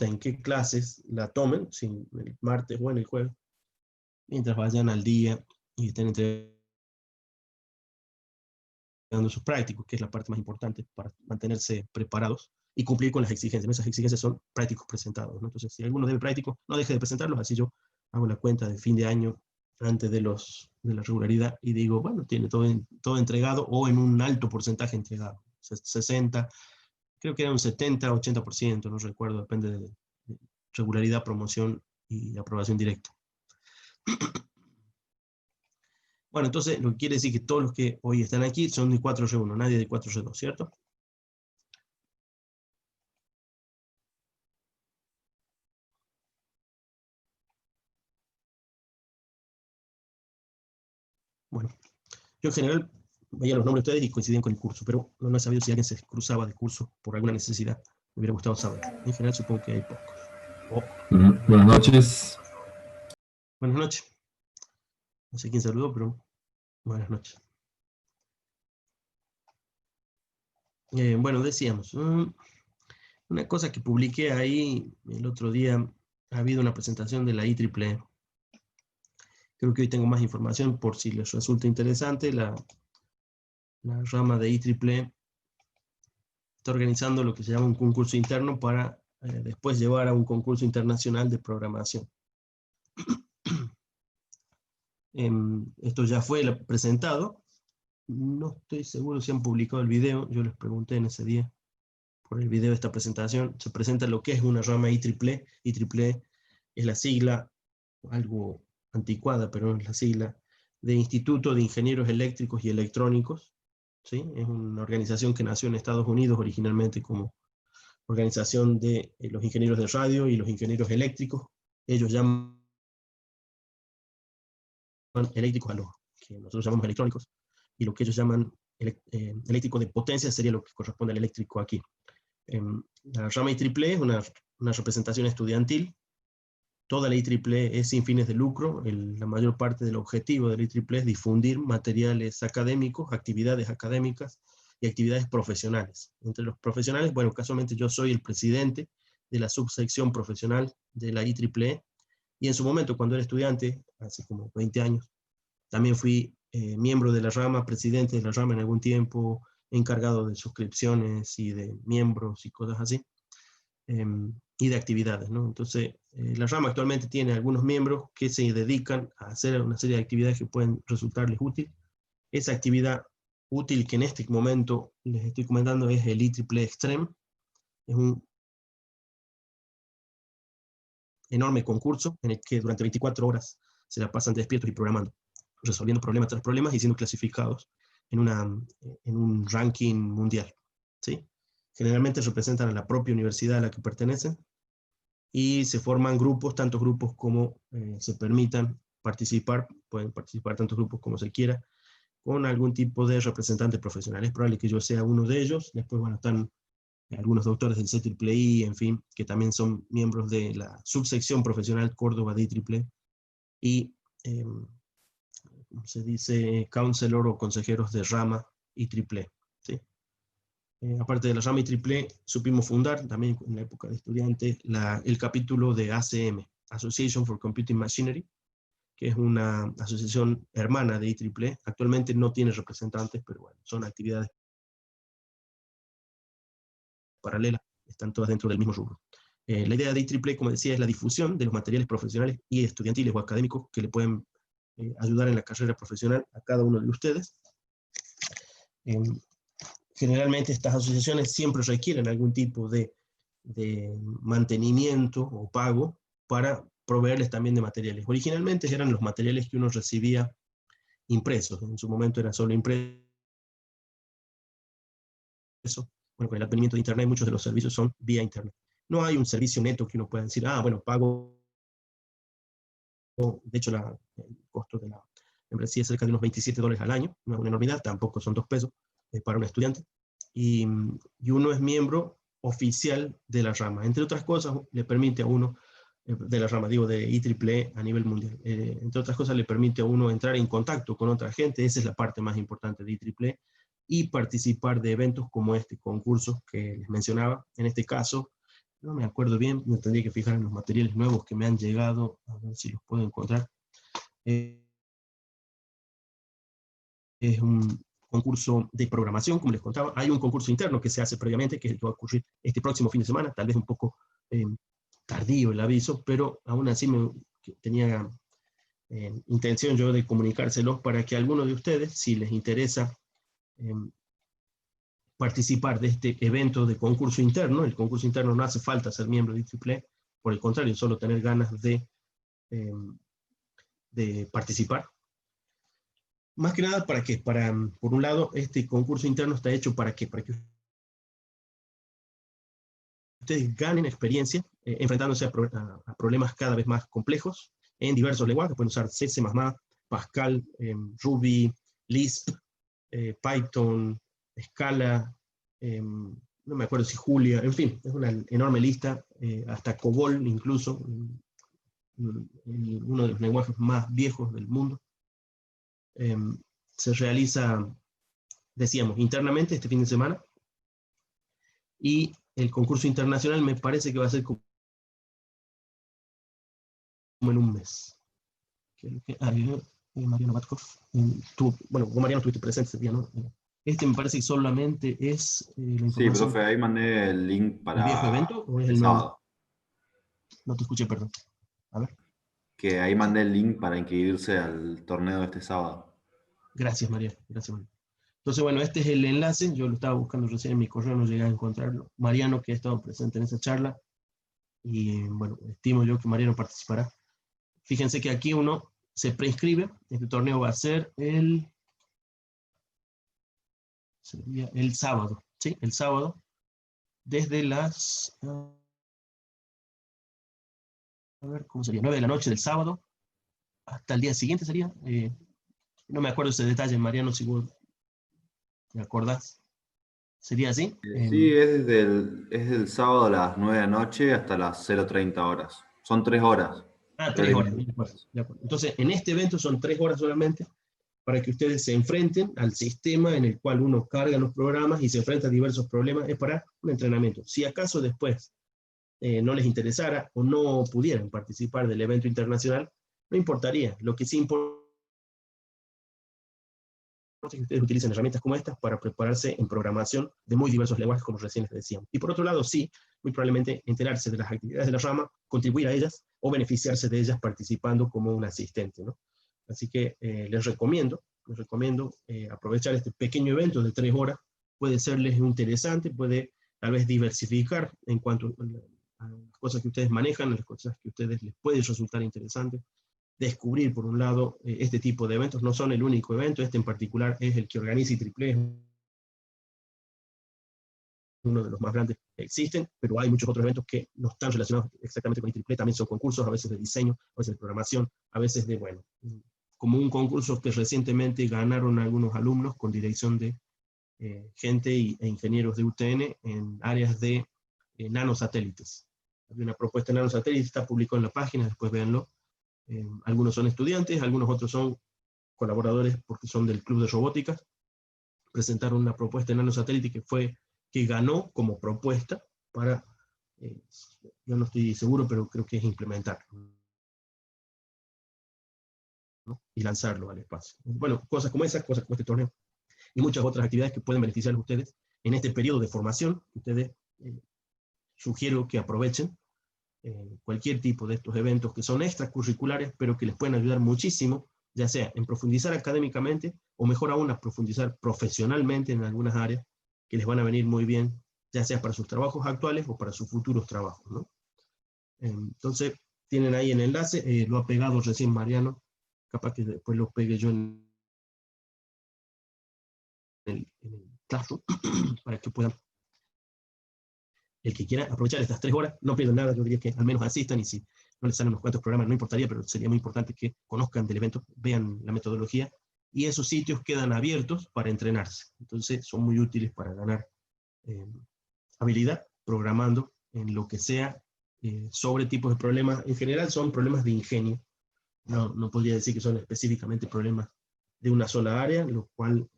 en qué clases la tomen, si el martes o en el jueves, mientras vayan al día y estén entregando sus prácticos, que es la parte más importante para mantenerse preparados y cumplir con las exigencias. Esas exigencias son prácticos presentados, ¿no? Entonces, si alguno debe prácticos, no deje de presentarlos, así yo hago la cuenta de fin de año antes de la regularidad y digo, bueno, tiene todo entregado o en un alto porcentaje entregado, 60, creo que era un 70, 80%, no recuerdo, depende de regularidad, promoción y aprobación directa. Bueno, entonces lo que quiere decir que todos los que hoy están aquí son de 4R1, nadie de 4R2, ¿cierto? Bueno, yo en general veía los nombres de ustedes y coincidían con el curso, pero no he sabido si alguien se cruzaba de curso por alguna necesidad. Me hubiera gustado saber. En general supongo que hay pocos. Buenas noches. Buenas noches. No sé quién saludó, pero buenas noches. Bueno, decíamos, una cosa que publiqué ahí el otro día, ha habido una presentación de la IEEE. Creo que hoy tengo más información por si les resulta interesante. La rama de IEEE está organizando lo que se llama un concurso interno para después llevar a un concurso internacional de programación. Esto ya fue presentado. No estoy seguro si han publicado el video. Yo les pregunté en ese día por el video de esta presentación. Se presenta lo que es una rama IEEE. IEEE es la sigla, algo anticuada, pero es la sigla de Instituto de Ingenieros Eléctricos y Electrónicos. ¿Sí? Es una organización que nació en Estados Unidos originalmente como organización de los ingenieros de radio y los ingenieros eléctricos. Ellos llaman eléctricos a los que nosotros llamamos electrónicos, y lo que ellos llaman eléctrico de potencia sería lo que corresponde al eléctrico aquí. La rama IEEE es una representación estudiantil. Toda la IEEE es sin fines de lucro. La mayor parte del objetivo de la IEEE es difundir materiales académicos, actividades académicas y actividades profesionales. Entre los profesionales, bueno, casualmente yo soy el presidente de la subsección profesional de la IEEE, y en su momento, cuando era estudiante, hace como 20 años, también fui miembro de la rama, presidente de la rama en algún tiempo, encargado de suscripciones y de miembros y cosas así, y de actividades, ¿no? Entonces, la rama actualmente tiene algunos miembros que se dedican a hacer una serie de actividades que pueden resultarles útil. Esa actividad útil que en este momento les estoy comentando es el IEEE Extreme. Es un enorme concurso en el que durante 24 horas se la pasan despiertos y programando, resolviendo problemas tras problemas y siendo clasificados en un ranking mundial, ¿sí? Generalmente representan a la propia universidad a la que pertenecen y se forman grupos, tantos grupos como se permitan participar, pueden participar tantos grupos como se quiera, con algún tipo de representante profesional. Es probable que yo sea uno de ellos. Después, bueno, están algunos doctores del CIII, en fin, que también son miembros de la subsección profesional Córdoba de IEEE, y se dice counselor o consejeros de rama IEEE, ¿sí? Aparte de la rama IEEE, supimos fundar también en la época de estudiante el capítulo de ACM, Association for Computing Machinery, que es una asociación hermana de IEEE. Actualmente no tiene representantes, pero bueno, son actividades paralelas, están todas dentro del mismo rubro. La idea de IEEE, como decía, es la difusión de los materiales profesionales y estudiantiles o académicos que le pueden ayudar en la carrera profesional a cada uno de ustedes. Generalmente estas asociaciones siempre requieren algún tipo de mantenimiento o pago para proveerles también de materiales. Originalmente eran los materiales que uno recibía impresos, en su momento era solo impreso. Bueno, con el advenimiento de Internet muchos de los servicios son vía Internet. No hay un servicio neto que uno pueda decir, ah, bueno, pago. De hecho, el costo de la membresía es cerca de unos $27 al año, no es una enormidad, tampoco son 2 pesos para un estudiante. Y uno es miembro oficial de la rama. Entre otras cosas, le permite a uno, de la rama, digo, de IEEE a nivel mundial, entre otras cosas le permite a uno entrar en contacto con otra gente. Esa es la parte más importante de IEEE, y participar de eventos como este concurso que les mencionaba. En este caso, no me acuerdo bien, me tendría que fijar en los materiales nuevos que me han llegado, a ver si los puedo encontrar. Es un concurso de programación, como les contaba. Hay un concurso interno que se hace previamente, que es el que va a ocurrir este próximo fin de semana, tal vez un poco tardío el aviso, pero aún así tenía intención yo de comunicárselos para que alguno de ustedes, si les interesa participar de este evento de concurso interno, el concurso interno no hace falta ser miembro de IEEE, por el contrario, solo tener ganas de participar. Más que nada, ¿para qué? Por un lado, este concurso interno está hecho para que ustedes ganen experiencia enfrentándose a problemas cada vez más complejos en diversos lenguajes. Pueden usar C, C++, Pascal, Ruby, Lisp, Python, Scala, no me acuerdo si Julia, en fin, es una enorme lista, hasta COBOL incluso, uno de los lenguajes más viejos del mundo. Se realiza, decíamos, internamente este fin de semana, y el concurso internacional me parece que va a ser como en un mes. Mariano Batkov, bueno, vos Mariano estuviste presente ese día, ¿no? Este me parece que solamente es la Sí, información profe, ahí mandé el link del viejo para evento, ¿o es el el nuevo? sábado. No te escuché, perdón. A ver. Que ahí mandé el link para inscribirse al torneo de este sábado. Gracias, María. Gracias, María. Entonces, bueno, este es el enlace. Yo lo estaba buscando recién en mi correo, no llegué a encontrarlo. Mariano, que ha estado presente en esa charla, y bueno, estimo yo que Mariano participará. Fíjense que aquí uno se preinscribe. Este torneo va a ser sería el sábado, ¿sí? El sábado, desde las, a ver, ¿cómo sería? 9 de la noche del sábado, hasta el día siguiente sería. No me acuerdo ese detalle, Mariano, si vos te acordás. ¿Sería así? Sí, es desde el sábado a las 9 de la noche hasta las 0:30 horas. Son 3 horas. 3 horas. De De acuerdo. Entonces, en este evento son 3 horas solamente para que ustedes se enfrenten al sistema en el cual uno carga los programas y se enfrenta a diversos problemas. Es para un entrenamiento. Si acaso después no les interesara o no pudieran participar del evento internacional, no importaría. Lo que sí importa es que ustedes utilicen herramientas como estas para prepararse en programación de muy diversos lenguajes, como recién les decíamos. Y por otro lado, sí, muy probablemente enterarse de las actividades de la rama, contribuir a ellas o beneficiarse de ellas participando como un asistente, ¿no? Así que les recomiendo aprovechar este pequeño evento de 3 horas. Puede serles interesante, puede tal vez diversificar en cuanto a las cosas que ustedes manejan, a las cosas que a ustedes les puede resultar interesante. Descubrir, por un lado, este tipo de eventos. No son el único evento, este en particular es el que organiza IEEE, es uno de los más grandes que existen, pero hay muchos otros eventos que no están relacionados exactamente con IEEE, también son concursos, a veces de diseño, a veces de programación, a veces de, bueno, como un concurso que recientemente ganaron algunos alumnos con dirección de gente e ingenieros de UTN en áreas de nanosatélites. Hay una propuesta de nanosatélites, está publicado en la página, después véanlo. Algunos son estudiantes, algunos otros son colaboradores porque son del Club de Robótica. Presentaron una propuesta de nanosatélite que ganó como propuesta para, yo no estoy seguro, pero creo que es implementarlo, ¿no? Y lanzarlo al espacio. Bueno, cosas como esas, cosas como este torneo, y muchas otras actividades que pueden beneficiar a ustedes en este periodo de formación. Ustedes sugiero que aprovechen cualquier tipo de estos eventos que son extracurriculares, pero que les pueden ayudar muchísimo, ya sea en profundizar académicamente, o mejor aún, a profundizar profesionalmente en algunas áreas que les van a venir muy bien, ya sea para sus trabajos actuales o para sus futuros trabajos, ¿no? Entonces, tienen ahí el enlace, lo ha pegado recién Mariano, capaz que después lo pegue yo en el Classroom, para que puedan, el que quiera aprovechar estas 3 horas, no pierdan nada. Yo diría que al menos asistan, y si no les salen unos cuantos programas, no importaría, pero sería muy importante que conozcan del evento, vean la metodología, y esos sitios quedan abiertos para entrenarse. Entonces son muy útiles para ganar habilidad programando en lo que sea, sobre tipos de problemas. En general son problemas de ingenio, no podría decir que son específicamente problemas de una sola área, lo cual,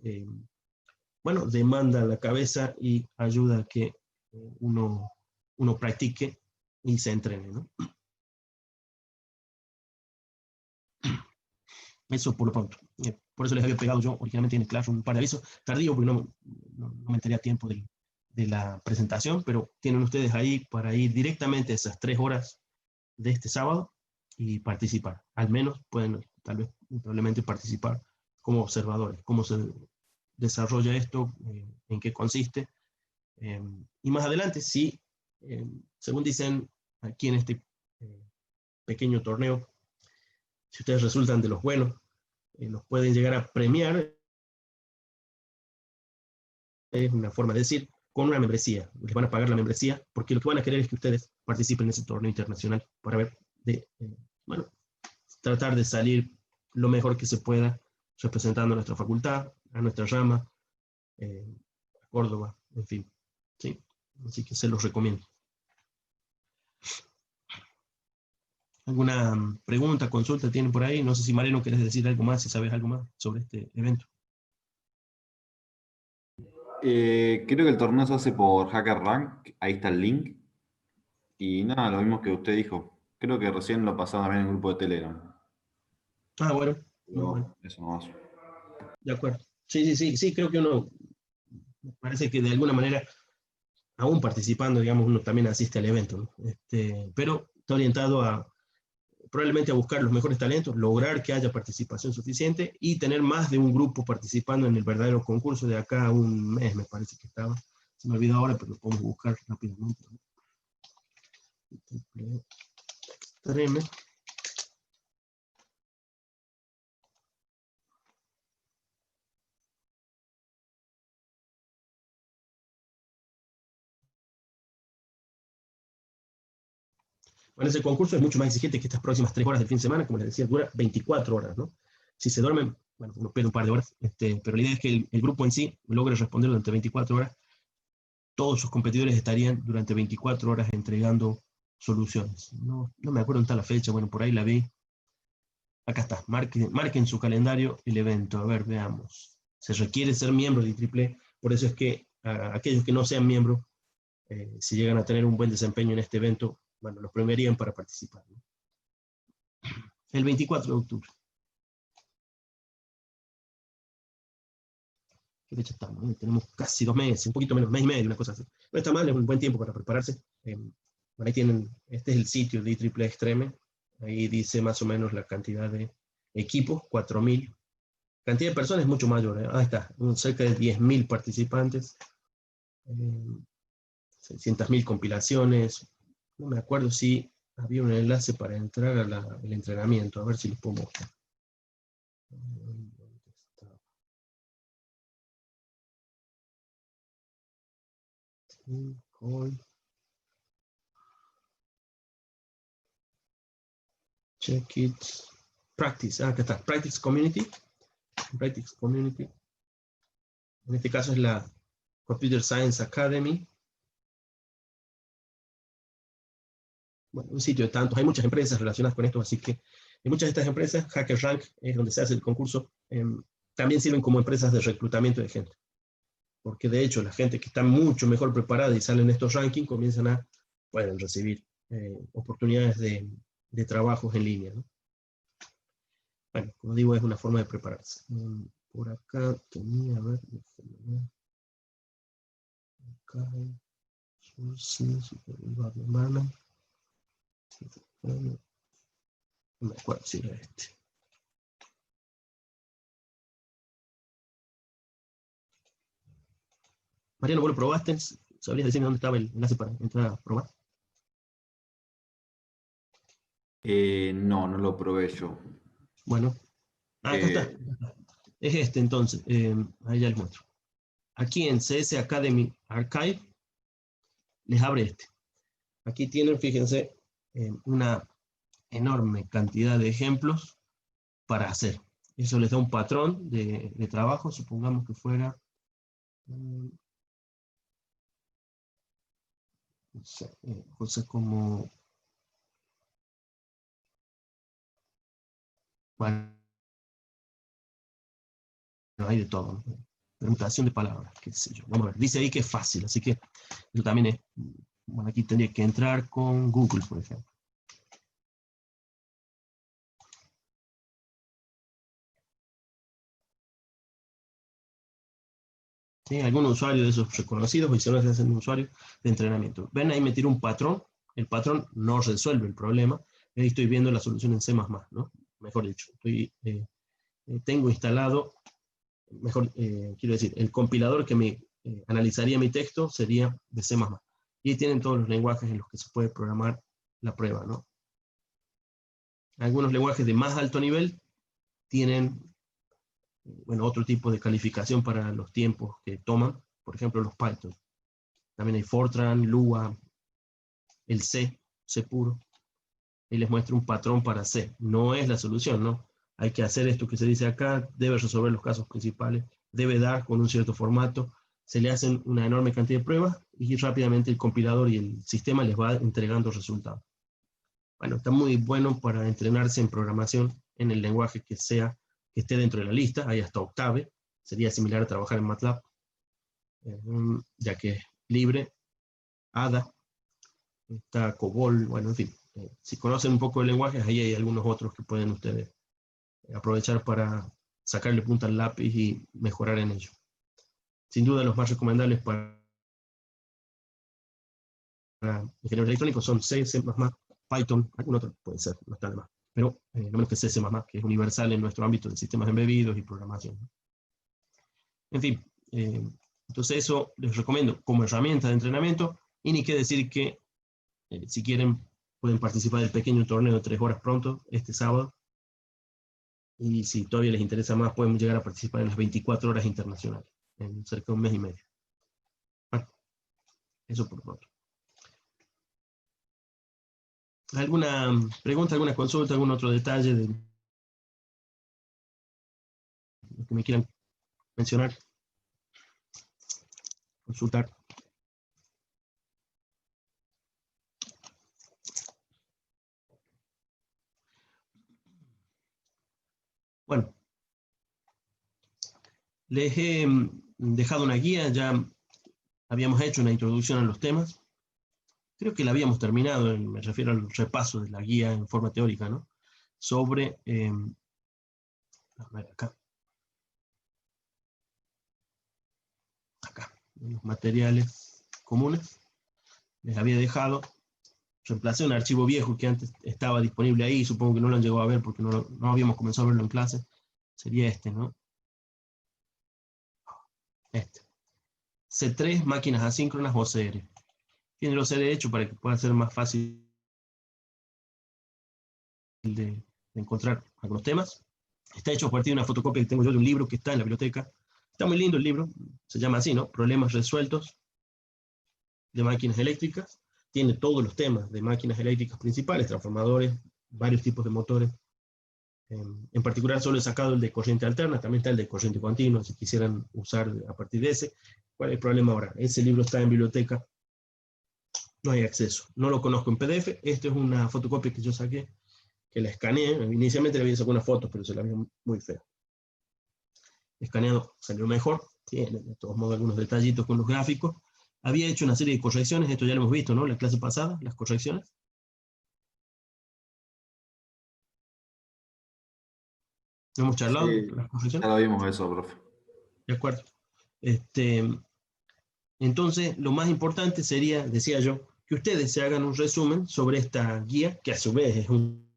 bueno, demanda la cabeza y ayuda a que uno uno practique y se entrene, ¿no? Eso por lo pronto. Por eso les había pegado yo originalmente en el Classroom un par de avisos. Tardío porque no me enteré a tiempo de la presentación, pero tienen ustedes ahí para ir directamente a esas 3 horas de este sábado y participar. Al menos pueden, tal vez, probablemente participar como observadores. Cómo se desarrolla esto, en qué consiste. Y más adelante, sí, según dicen aquí en este pequeño torneo, si ustedes resultan de los buenos, los pueden llegar a premiar, es una forma de decir, con una membresía. Les van a pagar la membresía, porque lo que van a querer es que ustedes participen en ese torneo internacional para ver, bueno, tratar de salir lo mejor que se pueda, representando a nuestra facultad, a nuestra rama, a Córdoba, en fin. ¿Sí? Así que se los recomiendo. ¿Alguna pregunta, consulta tienen por ahí? No sé si Mariano querés decir algo más, si sabes algo más sobre este evento. Creo que el torneo se hace por HackerRank, ahí está el link. Y nada, lo mismo que usted dijo. Creo que recién lo pasaron también en el grupo de Telegram. Ah, bueno. Pero eso nomás. De acuerdo. Sí, creo que uno, me parece que de alguna manera, aún participando, digamos, uno también asiste al evento, ¿no? Pero está orientado probablemente a buscar los mejores talentos, lograr que haya participación suficiente y tener más de un grupo participando en el verdadero concurso de acá a un mes, me parece que estaba. Se me olvidó ahora, pero lo podemos buscar rápidamente. Extreme. Bueno, ese concurso es mucho más exigente que estas próximas 3 horas del fin de semana, como les decía, dura 24 horas, ¿no? Si se duermen, bueno, uno pierde un par de horas, pero la idea es que el grupo en sí logre responder durante 24 horas. Todos sus competidores estarían durante 24 horas entregando soluciones. No me acuerdo en tal la fecha, bueno, por ahí la vi. Acá está, marquen su calendario el evento. A ver, veamos. Se requiere ser miembro de IEEE, por eso es que aquellos que no sean miembros, si llegan a tener un buen desempeño en este evento, bueno, los premiarían para participar, ¿no? El 24 de octubre. ¿Qué fecha estamos? Tenemos casi 2 meses, un poquito menos, mes y medio, una cosa así. No está mal, es un buen tiempo para prepararse. Bueno, ahí tienen, este es el sitio de IEEE Extreme. Ahí dice más o menos la cantidad de equipos, 4.000. Cantidad de personas es mucho mayor, ¿eh? Ahí está, cerca de 10.000 participantes, 600.000 compilaciones. No me acuerdo si había un enlace para entrar al entrenamiento, a ver si les puedo mostrar. Check it. Practice, acá está, Practice Community. Practice Community. En este caso es la Computer Science Academy. Bueno, un sitio de tantos. Hay muchas empresas relacionadas con esto, así que en muchas de estas empresas, HackerRank es donde se hace el concurso, también sirven como empresas de reclutamiento de gente. Porque de hecho la gente que está mucho mejor preparada y salen estos rankings pueden recibir oportunidades de trabajos en línea, ¿no? Bueno, como digo, es una forma de prepararse. Por acá tenía, a ver, acá, sources, no me acuerdo si era este. Mariano, ¿vos lo probaste? ¿Sabrías decirme dónde estaba el enlace para entrar a probar? No lo probé yo. Bueno, acá está. Es este entonces, ahí ya les muestro. Aquí en CS Academy Archive, les abre este. Aquí tienen, fíjense, una enorme cantidad de ejemplos para hacer. Eso les da un patrón de trabajo, supongamos que fuera, no sé, cosas como, bueno, hay de todo, ¿no? Permutación de palabras, qué sé yo. Vamos a ver, dice ahí que es fácil, así que eso también es Bueno, aquí tendría que entrar con Google, por ejemplo. ¿Sí? Algún usuario de esos reconocidos, y si no es un usuario de entrenamiento. Ven, ahí me tiro un patrón. El patrón no resuelve el problema. Ahí estoy viendo la solución en C++, ¿no? Mejor dicho, tengo instalado, quiero decir, el compilador que me analizaría mi texto sería de C++. Y ahí tienen todos los lenguajes en los que se puede programar la prueba, ¿no? Algunos lenguajes de más alto nivel tienen, bueno, otro tipo de calificación para los tiempos que toman, por ejemplo, los Python. También hay Fortran, Lua, el C puro. Y les muestro un patrón para C. No es la solución, ¿no? Hay que hacer esto que se dice acá, debe resolver los casos principales, debe dar con un cierto formato, se le hacen una enorme cantidad de pruebas y rápidamente el compilador y el sistema les va entregando resultados. Bueno, está muy bueno para entrenarse en programación en el lenguaje que sea, que esté dentro de la lista. Hay hasta Octave, sería similar a trabajar en MATLAB, ya que es libre. Ada, está COBOL, bueno, en fin. Si conocen un poco el lenguaje, ahí hay algunos otros que pueden ustedes aprovechar para sacarle punta al lápiz y mejorar en ello. Sin duda los más recomendables para ingenieros electrónicos son C, C++, Python, algún otro puede ser, no está de más. Pero no menos que C, C++, que es universal en nuestro ámbito de sistemas embebidos y programación. En fin, entonces eso les recomiendo como herramienta de entrenamiento, y ni qué decir que si quieren pueden participar del pequeño torneo de 3 horas pronto, este sábado, y si todavía les interesa más pueden llegar a participar en las 24 horas internacionales, en cerca de un mes y medio. Bueno, eso por pronto. ¿Alguna pregunta, alguna consulta, algún otro detalle de lo que me quieran mencionar, consultar? Bueno, les he dejado una guía, ya habíamos hecho una introducción a los temas. Creo que la habíamos terminado, me refiero al repaso de la guía en forma teórica, ¿no? Sobre, a ver, acá, en los materiales comunes, les había dejado, reemplacé un archivo viejo que antes estaba disponible ahí, supongo que no lo han llegado a ver porque no habíamos comenzado a verlo en clase, sería este, ¿no? Este. C3, máquinas asíncronas OCR. Tiene el OCR hecho para que pueda ser más fácil de encontrar algunos temas. Está hecho a partir de una fotocopia que tengo yo de un libro que está en la biblioteca. Está muy lindo el libro, se llama así, ¿no? Problemas resueltos de máquinas eléctricas. Tiene todos los temas de máquinas eléctricas principales, transformadores, varios tipos de motores. En particular solo he sacado el de corriente alterna, también está el de corriente continua, si quisieran usar a partir de ese. ¿Cuál es el problema ahora? Ese libro está en biblioteca, no hay acceso. No lo conozco en PDF, esto es una fotocopia que yo saqué, que la escaneé. Inicialmente le había sacado una foto, pero se la veía muy fea. Escaneado salió mejor, tiene de todos modos algunos detallitos con los gráficos. Había hecho una serie de correcciones, esto ya lo hemos visto, ¿no? La clase pasada, las correcciones. ¿No hemos charlado Sí, las correcciones? ya lo vimos eso, profe. De acuerdo. Entonces, lo más importante sería, decía yo, que ustedes se hagan un resumen sobre esta guía, que a su vez es un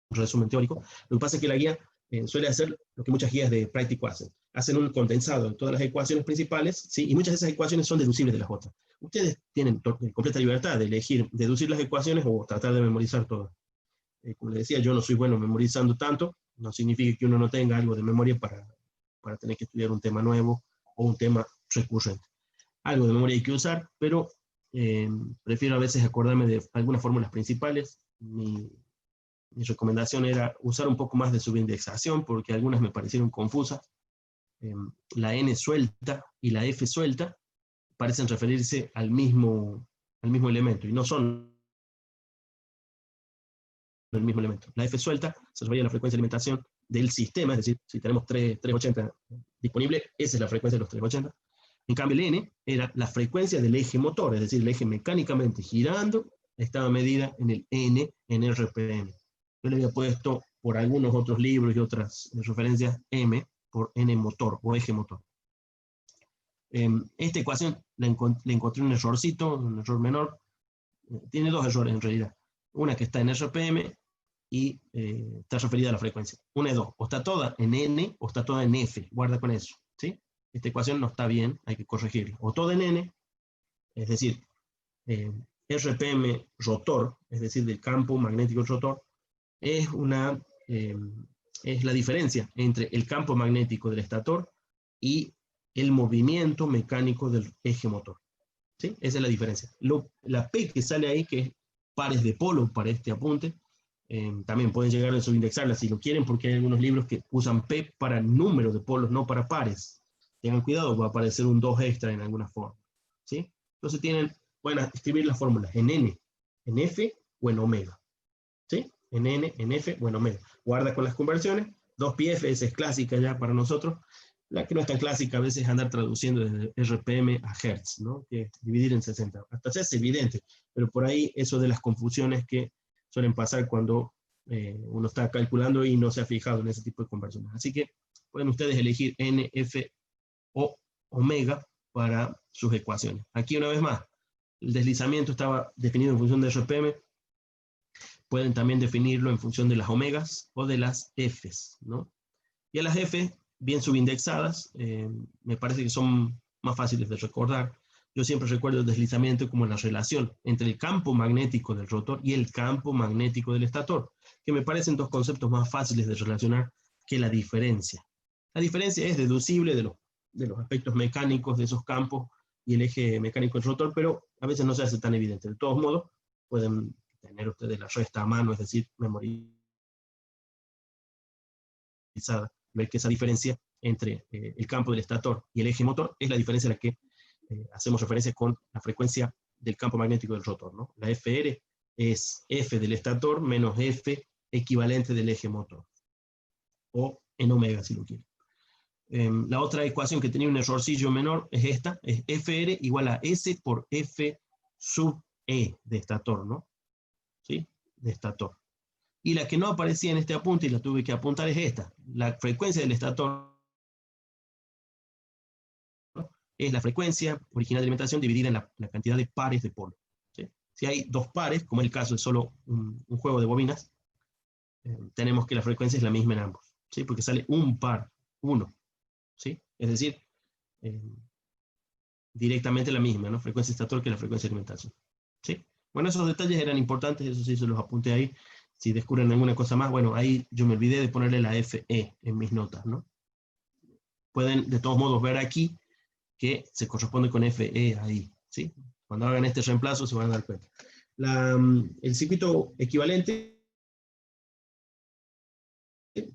resumen teórico. Lo que pasa es que la guía suele hacer lo que muchas guías de práctico hacen. Hacen un condensado de todas las ecuaciones principales, ¿sí? Y muchas de esas ecuaciones son deducibles de las otras. Ustedes tienen completa libertad de elegir deducir las ecuaciones o tratar de memorizar todas. Como les decía, yo no soy bueno memorizando tanto, no significa que uno no tenga algo de memoria para tener que estudiar un tema nuevo o un tema recurrente. Algo de memoria hay que usar, pero prefiero a veces acordarme de algunas fórmulas principales. Mi recomendación era usar un poco más de subindexación, porque algunas me parecieron confusas. La n suelta y la f suelta parecen referirse al mismo elemento, y no son el mismo elemento. La f suelta se refiere a la frecuencia de alimentación del sistema, es decir, si tenemos 380 disponible, esa es la frecuencia de los 380. En cambio, el N era la frecuencia del eje motor, es decir, el eje mecánicamente girando, estaba medida en el N en RPM. Yo le había puesto por algunos otros libros y otras referencias M por N motor o eje motor. Esta ecuación le encontré un errorcito, un error menor. Tiene dos errores en realidad. Una que está en RPM y está referida a la frecuencia. Una de dos, o está toda en N o está toda en F. Guarda con eso, ¿sí? Esta ecuación no está bien, hay que corregirla. O toda en N, es decir, RPM rotor, es decir, del campo magnético rotor, es la diferencia entre el campo magnético del estator y el movimiento mecánico del eje motor. ¿Sí? Esa es la diferencia. La P que sale ahí, que es pares de polo para este apunte, también pueden llegar a subindexarla si lo quieren, porque hay algunos libros que usan P para número de polos, no para pares. Tengan cuidado, va a aparecer un 2 extra en alguna forma. ¿Sí? Entonces pueden escribir las fórmulas en N, en F o en omega. ¿Sí? En N, en F o en omega. Guarda con las conversiones. 2πf, esa es clásica ya para nosotros. La que no es tan clásica a veces es andar traduciendo desde RPM a Hertz, ¿no? Que dividir en 60. Hasta ya es evidente, pero por ahí eso de las confusiones que suelen pasar cuando uno está calculando y no se ha fijado en ese tipo de conversiones. Así que pueden ustedes elegir N, F o omega para sus ecuaciones. Aquí una vez más, el deslizamiento estaba definido en función de RPM. Pueden también definirlo en función de las omegas o de las Fs, ¿no? Y a las F, bien subindexadas, me parece que son más fáciles de recordar. Yo siempre recuerdo el deslizamiento como la relación entre el campo magnético del rotor y el campo magnético del estator, que me parecen dos conceptos más fáciles de relacionar que la diferencia. La diferencia es deducible de los aspectos mecánicos de esos campos y el eje mecánico del rotor, pero a veces no se hace tan evidente. De todos modos, pueden tener ustedes la resta a mano, es decir, memorizada, ver que esa diferencia entre el campo del estator y el eje motor es la diferencia a la que hacemos referencia con la frecuencia del campo magnético del rotor, ¿no? La FR es F del estator menos F equivalente del eje motor, o en omega si lo quieren. La otra ecuación que tenía un errorcillo menor es esta, es FR igual a S por F sub E de estator, ¿no? ¿Sí? De estator. Y la que no aparecía en este apunte y la tuve que apuntar es esta. La frecuencia del estator es la frecuencia original de alimentación dividida en la cantidad de pares de polo. ¿Sí? Si hay dos pares, como es el caso de solo un juego de bobinas, tenemos que la frecuencia es la misma en ambos, ¿sí? Porque sale un par, uno, ¿sí? Es decir, directamente la misma, ¿no? Frecuencia estator que la frecuencia de alimentación, ¿sí? Bueno, esos detalles eran importantes, eso sí se los apunté ahí. Si descubren alguna cosa más, bueno, ahí yo me olvidé de ponerle la FE en mis notas, ¿no? Pueden de todos modos ver aquí que se corresponde con FE ahí, ¿sí? Cuando hagan este reemplazo se van a dar cuenta. El circuito equivalente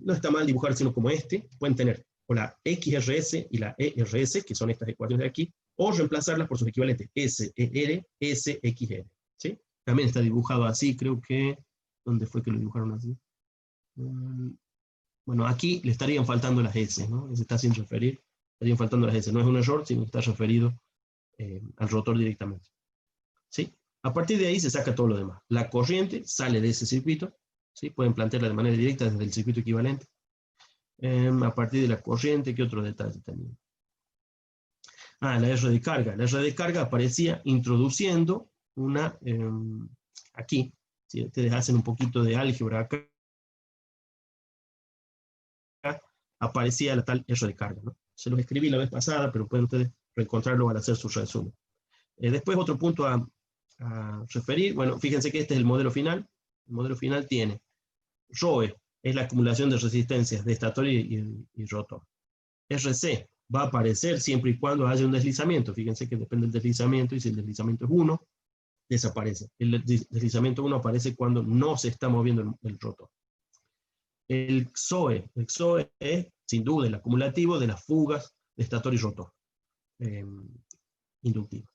no está mal dibujárselo como este. Pueden tener o la XRS y la ERS, que son estas ecuaciones de aquí, o reemplazarlas por sus equivalentes SER, SXR, ¿sí? También está dibujado así, creo que... ¿Dónde fue que lo dibujaron así? Bueno, aquí le estarían faltando las S, ¿no? Se está sin referir, estarían faltando las S. No es un error, sino que está referido al rotor directamente. ¿Sí? A partir de ahí se saca todo lo demás. La corriente sale de ese circuito, ¿sí? Pueden plantearla de manera directa desde el circuito equivalente. A partir de la corriente, ¿qué otro detalle también? La R de carga. La R de carga aparecía introduciendo una, aquí, si ustedes hacen un poquito de álgebra acá, aparecía la tal R de carga, ¿no? Se los escribí la vez pasada, pero pueden ustedes reencontrarlo al hacer su resumen. Después otro punto a referir, bueno, fíjense que este es el modelo final. El modelo final tiene ROE, es la acumulación de resistencias de estator y rotor. RC va a aparecer siempre y cuando haya un deslizamiento. Fíjense que depende del deslizamiento, y si el deslizamiento es 1, desaparece. El deslizamiento 1 aparece cuando no se está moviendo el rotor. El XOE es, sin duda, el acumulativo de las fugas de estator y rotor. Inductivo.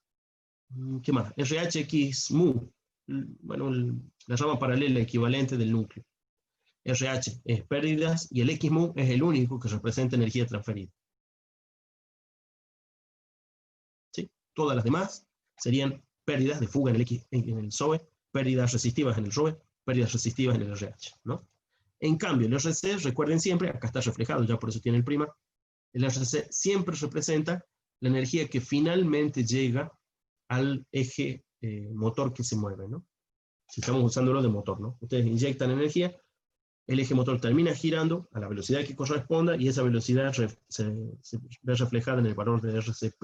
¿Qué más? RHX-mu, bueno, la rama paralela equivalente del núcleo. RH es pérdidas y el XMU es el único que representa energía transferida. Todas las demás serían pérdidas de fuga en el SOE, pérdidas resistivas en el ROE, pérdidas resistivas en el RH, ¿no? En cambio, el RC, recuerden siempre, acá está reflejado, ya por eso tiene el prima, el RC siempre representa la energía que finalmente llega al eje motor que se mueve, ¿no? Si estamos usándolo de motor, ¿no? Ustedes inyectan energía, el eje motor termina girando a la velocidad que corresponda y esa velocidad se ve reflejada en el valor de RC'.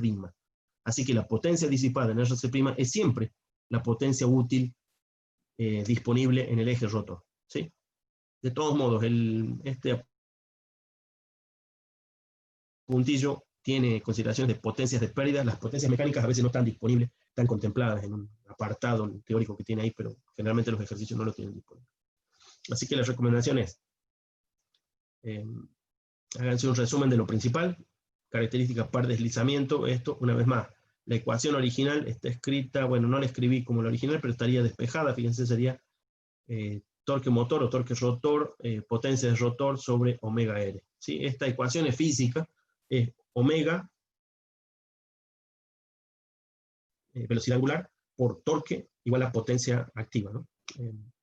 Así que la potencia disipada en RC' es siempre la potencia útil disponible en el eje rotor, ¿sí? De todos modos, este puntillo tiene consideraciones de potencias de pérdida. Las potencias mecánicas a veces no están disponibles, están contempladas en un apartado teórico que tiene ahí, pero generalmente los ejercicios no lo tienen disponible. Así que la recomendación es, háganse un resumen de lo principal, características par deslizamiento. Esto, una vez más, la ecuación original está escrita, bueno, no la escribí como la original, pero estaría despejada, fíjense, sería torque motor o torque rotor, potencia de rotor sobre omega R. ¿Sí? Esta ecuación es física, es omega, velocidad angular, por torque igual a potencia activa, ¿no?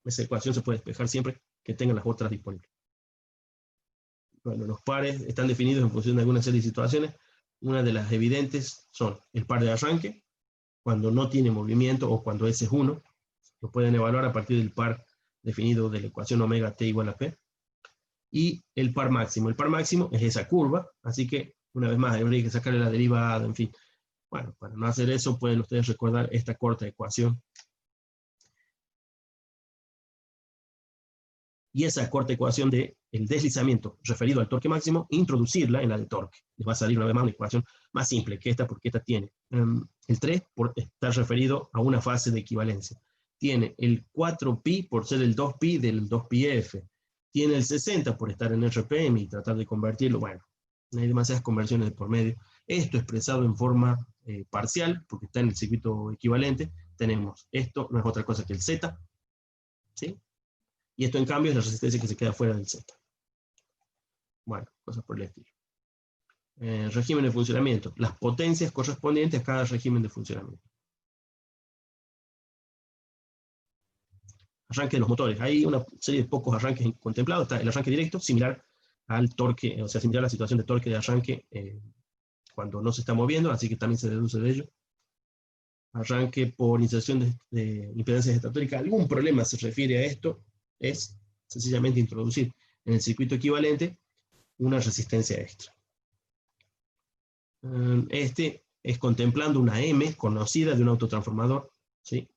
Esa ecuación se puede despejar siempre que tengan las otras disponibles. Bueno, los pares están definidos en función de alguna serie de situaciones. Una de las evidentes son el par de arranque, cuando no tiene movimiento o cuando S es 1. Lo pueden evaluar a partir del par definido de la ecuación omega t igual a P. Y el par máximo. El par máximo es esa curva, así que, una vez más, habría que sacarle la derivada, en fin. Bueno, para no hacer eso, pueden ustedes recordar esta corta ecuación. Y esa corta ecuación del deslizamiento referido al torque máximo, introducirla en la de torque. Les va a salir una vez más una ecuación más simple que esta, porque esta tiene el 3 por estar referido a una fase de equivalencia. Tiene el 4pi por ser el 2pi del 2πf. Tiene el 60 por estar en RPM y tratar de convertirlo. Bueno, no hay demasiadas conversiones de por medio. Esto expresado en forma parcial, porque está en el circuito equivalente. Tenemos esto, no es otra cosa que el Z, ¿sí? Y esto en cambio es la resistencia que se queda fuera del Z. Bueno, cosas por el estilo. Régimen de funcionamiento. Las potencias correspondientes a cada régimen de funcionamiento. Arranque de los motores. Hay una serie de pocos arranques contemplados. Está el arranque directo, similar al torque, o sea, similar a la situación de torque de arranque cuando no se está moviendo, así que también se deduce de ello. Arranque por inserción de impedancia estatórica. Algún problema se refiere a esto. Es sencillamente introducir en el circuito equivalente una resistencia extra. Este es contemplando una M conocida de un autotransformador, ¿sí?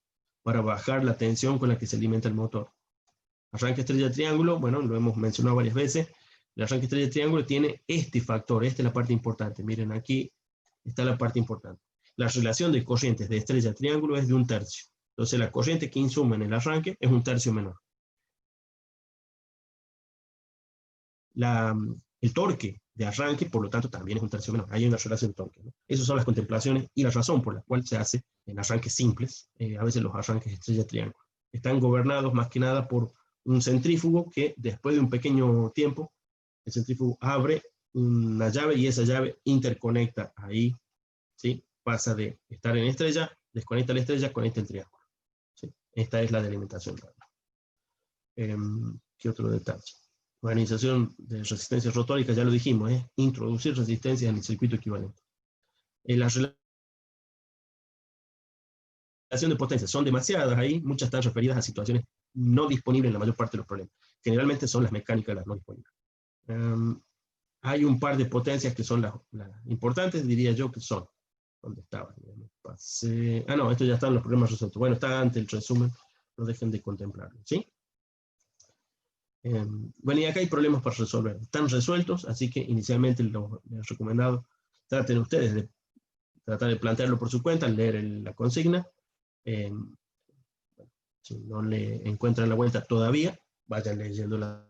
Para bajar la tensión con la que se alimenta el motor. Arranque estrella triángulo, bueno, lo hemos mencionado varias veces. El arranque estrella triángulo tiene este factor, esta es la parte importante. Miren, aquí está la parte importante. La relación de corrientes de estrella triángulo es de 1/3. Entonces la corriente que insuma en el arranque es 1/3 menor. El torque de arranque, por lo tanto, también es 1/3 menor. Hay una relación de torque, ¿no? Esas son las contemplaciones y la razón por la cual se hace en arranques simples, a veces los arranques estrella triángulo. Están gobernados más que nada por un centrífugo que después de un pequeño tiempo, el centrífugo abre una llave y esa llave interconecta ahí, ¿sí? Pasa de estar en estrella, desconecta la estrella, conecta el triángulo, ¿sí? Esta es la delimitación. ¿Qué otro detalle? Organización de resistencias rotóricas, ya lo dijimos, es introducir resistencias en el circuito equivalente. La relación de potencias son demasiadas ahí, muchas están referidas a situaciones no disponibles en la mayor parte de los problemas. Generalmente son las mecánicas las no disponibles. Hay un par de potencias que son las importantes, diría yo que son. ¿Dónde estaba? No, esto ya está en los problemas resueltos. Bueno, está ante el resumen, no dejen de contemplarlo, ¿sí? Bueno, y acá hay problemas para resolver. Están resueltos, así que inicialmente les recomendado, traten ustedes de tratar de plantearlo por su cuenta, leer la consigna. Si no le encuentran la vuelta todavía, vayan leyendo la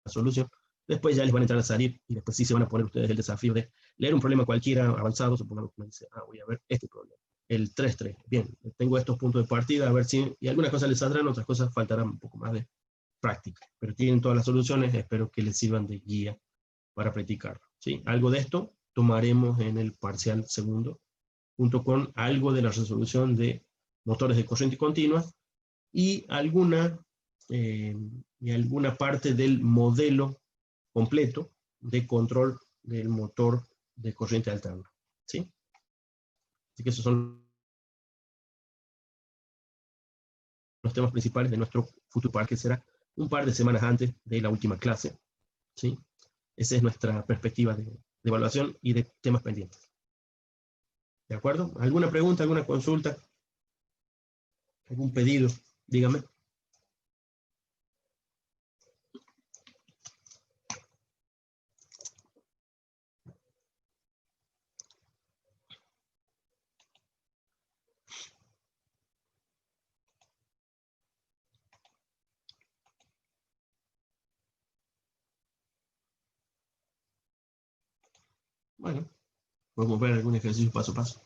solución. Después ya les van a entrar a salir y después sí se van a poner ustedes el desafío de leer un problema cualquiera avanzado, supongamos que me dice, voy a ver este problema. El 3-3. Bien, tengo estos puntos de partida, a ver si, y algunas cosas les saldrán, otras cosas faltarán un poco más de práctica. Pero tienen todas las soluciones, espero que les sirvan de guía para practicarlo, ¿sí? Algo de esto tomaremos en el parcial segundo, junto con algo de la resolución de motores de corriente continua y alguna parte del modelo completo de control del motor de corriente alterna. ¿Sí? Así que esos son los temas principales de nuestro futuro par, que será un par de semanas antes de la última clase. ¿Sí? Esa es nuestra perspectiva de evaluación y de temas pendientes. ¿De acuerdo? ¿Alguna pregunta, alguna consulta? ¿Algún pedido? Dígame. Bueno, podemos ver algún ejercicio paso a paso.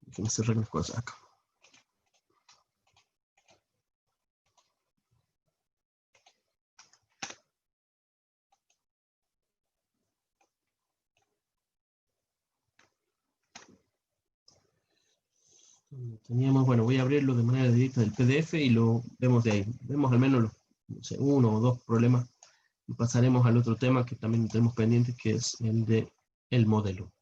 Déjenme cerrar unas cosas acá. Teníamos, bueno, voy a abrirlo de manera directa del PDF y lo vemos de ahí. Vemos al menos los, no sé, 1 o 2 problemas y pasaremos al otro tema que también tenemos pendiente, que es el de el modelo.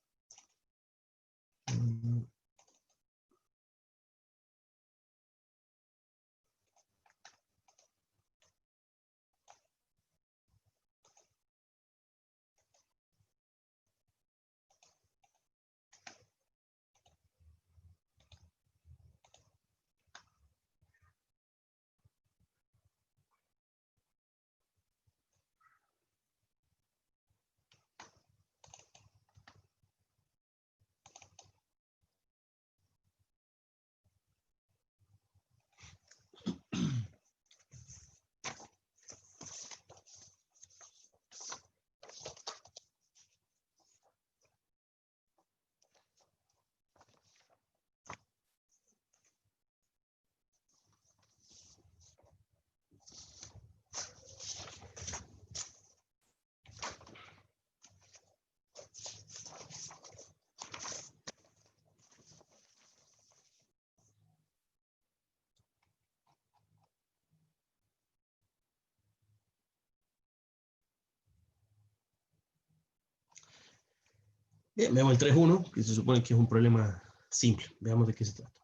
Bien, veamos el 3.1, que se supone que es un problema simple. Veamos de qué se trata.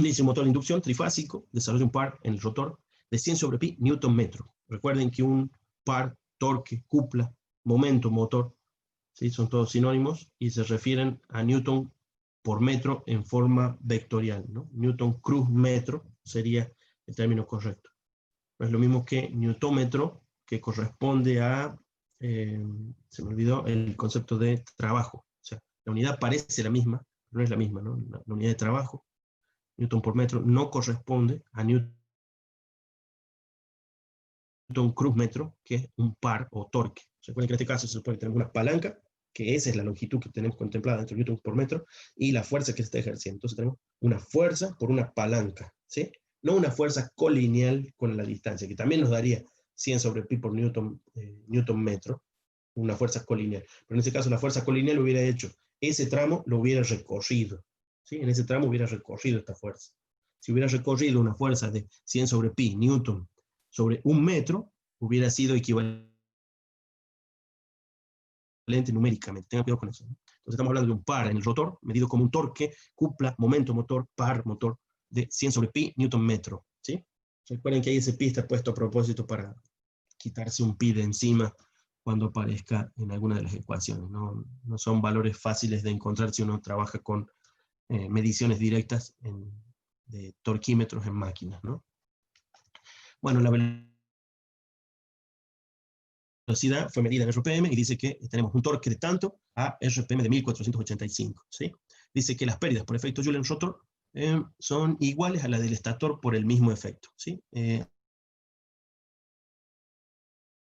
Dice un motor de inducción trifásico, desarrolla un par en el rotor de 100 sobre pi newton metro. Recuerden que un par, torque, cupla, momento, motor, ¿sí? Son todos sinónimos y se refieren a newton por metro en forma vectorial, ¿no? Newton cruz metro sería el término correcto. No es lo mismo que newtómetro, que corresponde a, se me olvidó, el concepto de trabajo. O sea, la unidad parece la misma, pero no es la misma, ¿no? La unidad de trabajo, newton por metro, no corresponde a newton cruz metro, que es un par o torque. Recuerden que en este caso se supone que tenemos una palanca, que esa es la longitud que tenemos contemplada dentro de newton por metro, y la fuerza que se está ejerciendo. Entonces tenemos una fuerza por una palanca, ¿sí? No una fuerza colineal con la distancia, que también nos daría 100 sobre pi por newton metro, una fuerza colineal. Pero en este caso la fuerza colineal hubiera hecho, ese tramo lo hubiera recorrido, ¿sí? En ese tramo hubiera recorrido esta fuerza. Si hubiera recorrido una fuerza de 100 sobre pi newton sobre 1 metro, hubiera sido equivalente numéricamente. Tengan cuidado con eso, ¿no? Entonces estamos hablando de un par en el rotor, medido como un torque, cupla, momento motor, par motor, de 100 sobre pi newton metro, ¿sí? Recuerden que ahí ese pi está puesto a propósito para quitarse un pi de encima cuando aparezca en alguna de las ecuaciones. No son valores fáciles de encontrar si uno trabaja con mediciones directas de torquímetros en máquinas, ¿no? Bueno, la velocidad fue medida en RPM y dice que tenemos un torque de tanto a RPM de 1485, ¿sí? Dice que las pérdidas por efecto Joule en rotor son iguales a la del estator por el mismo efecto, ¿sí?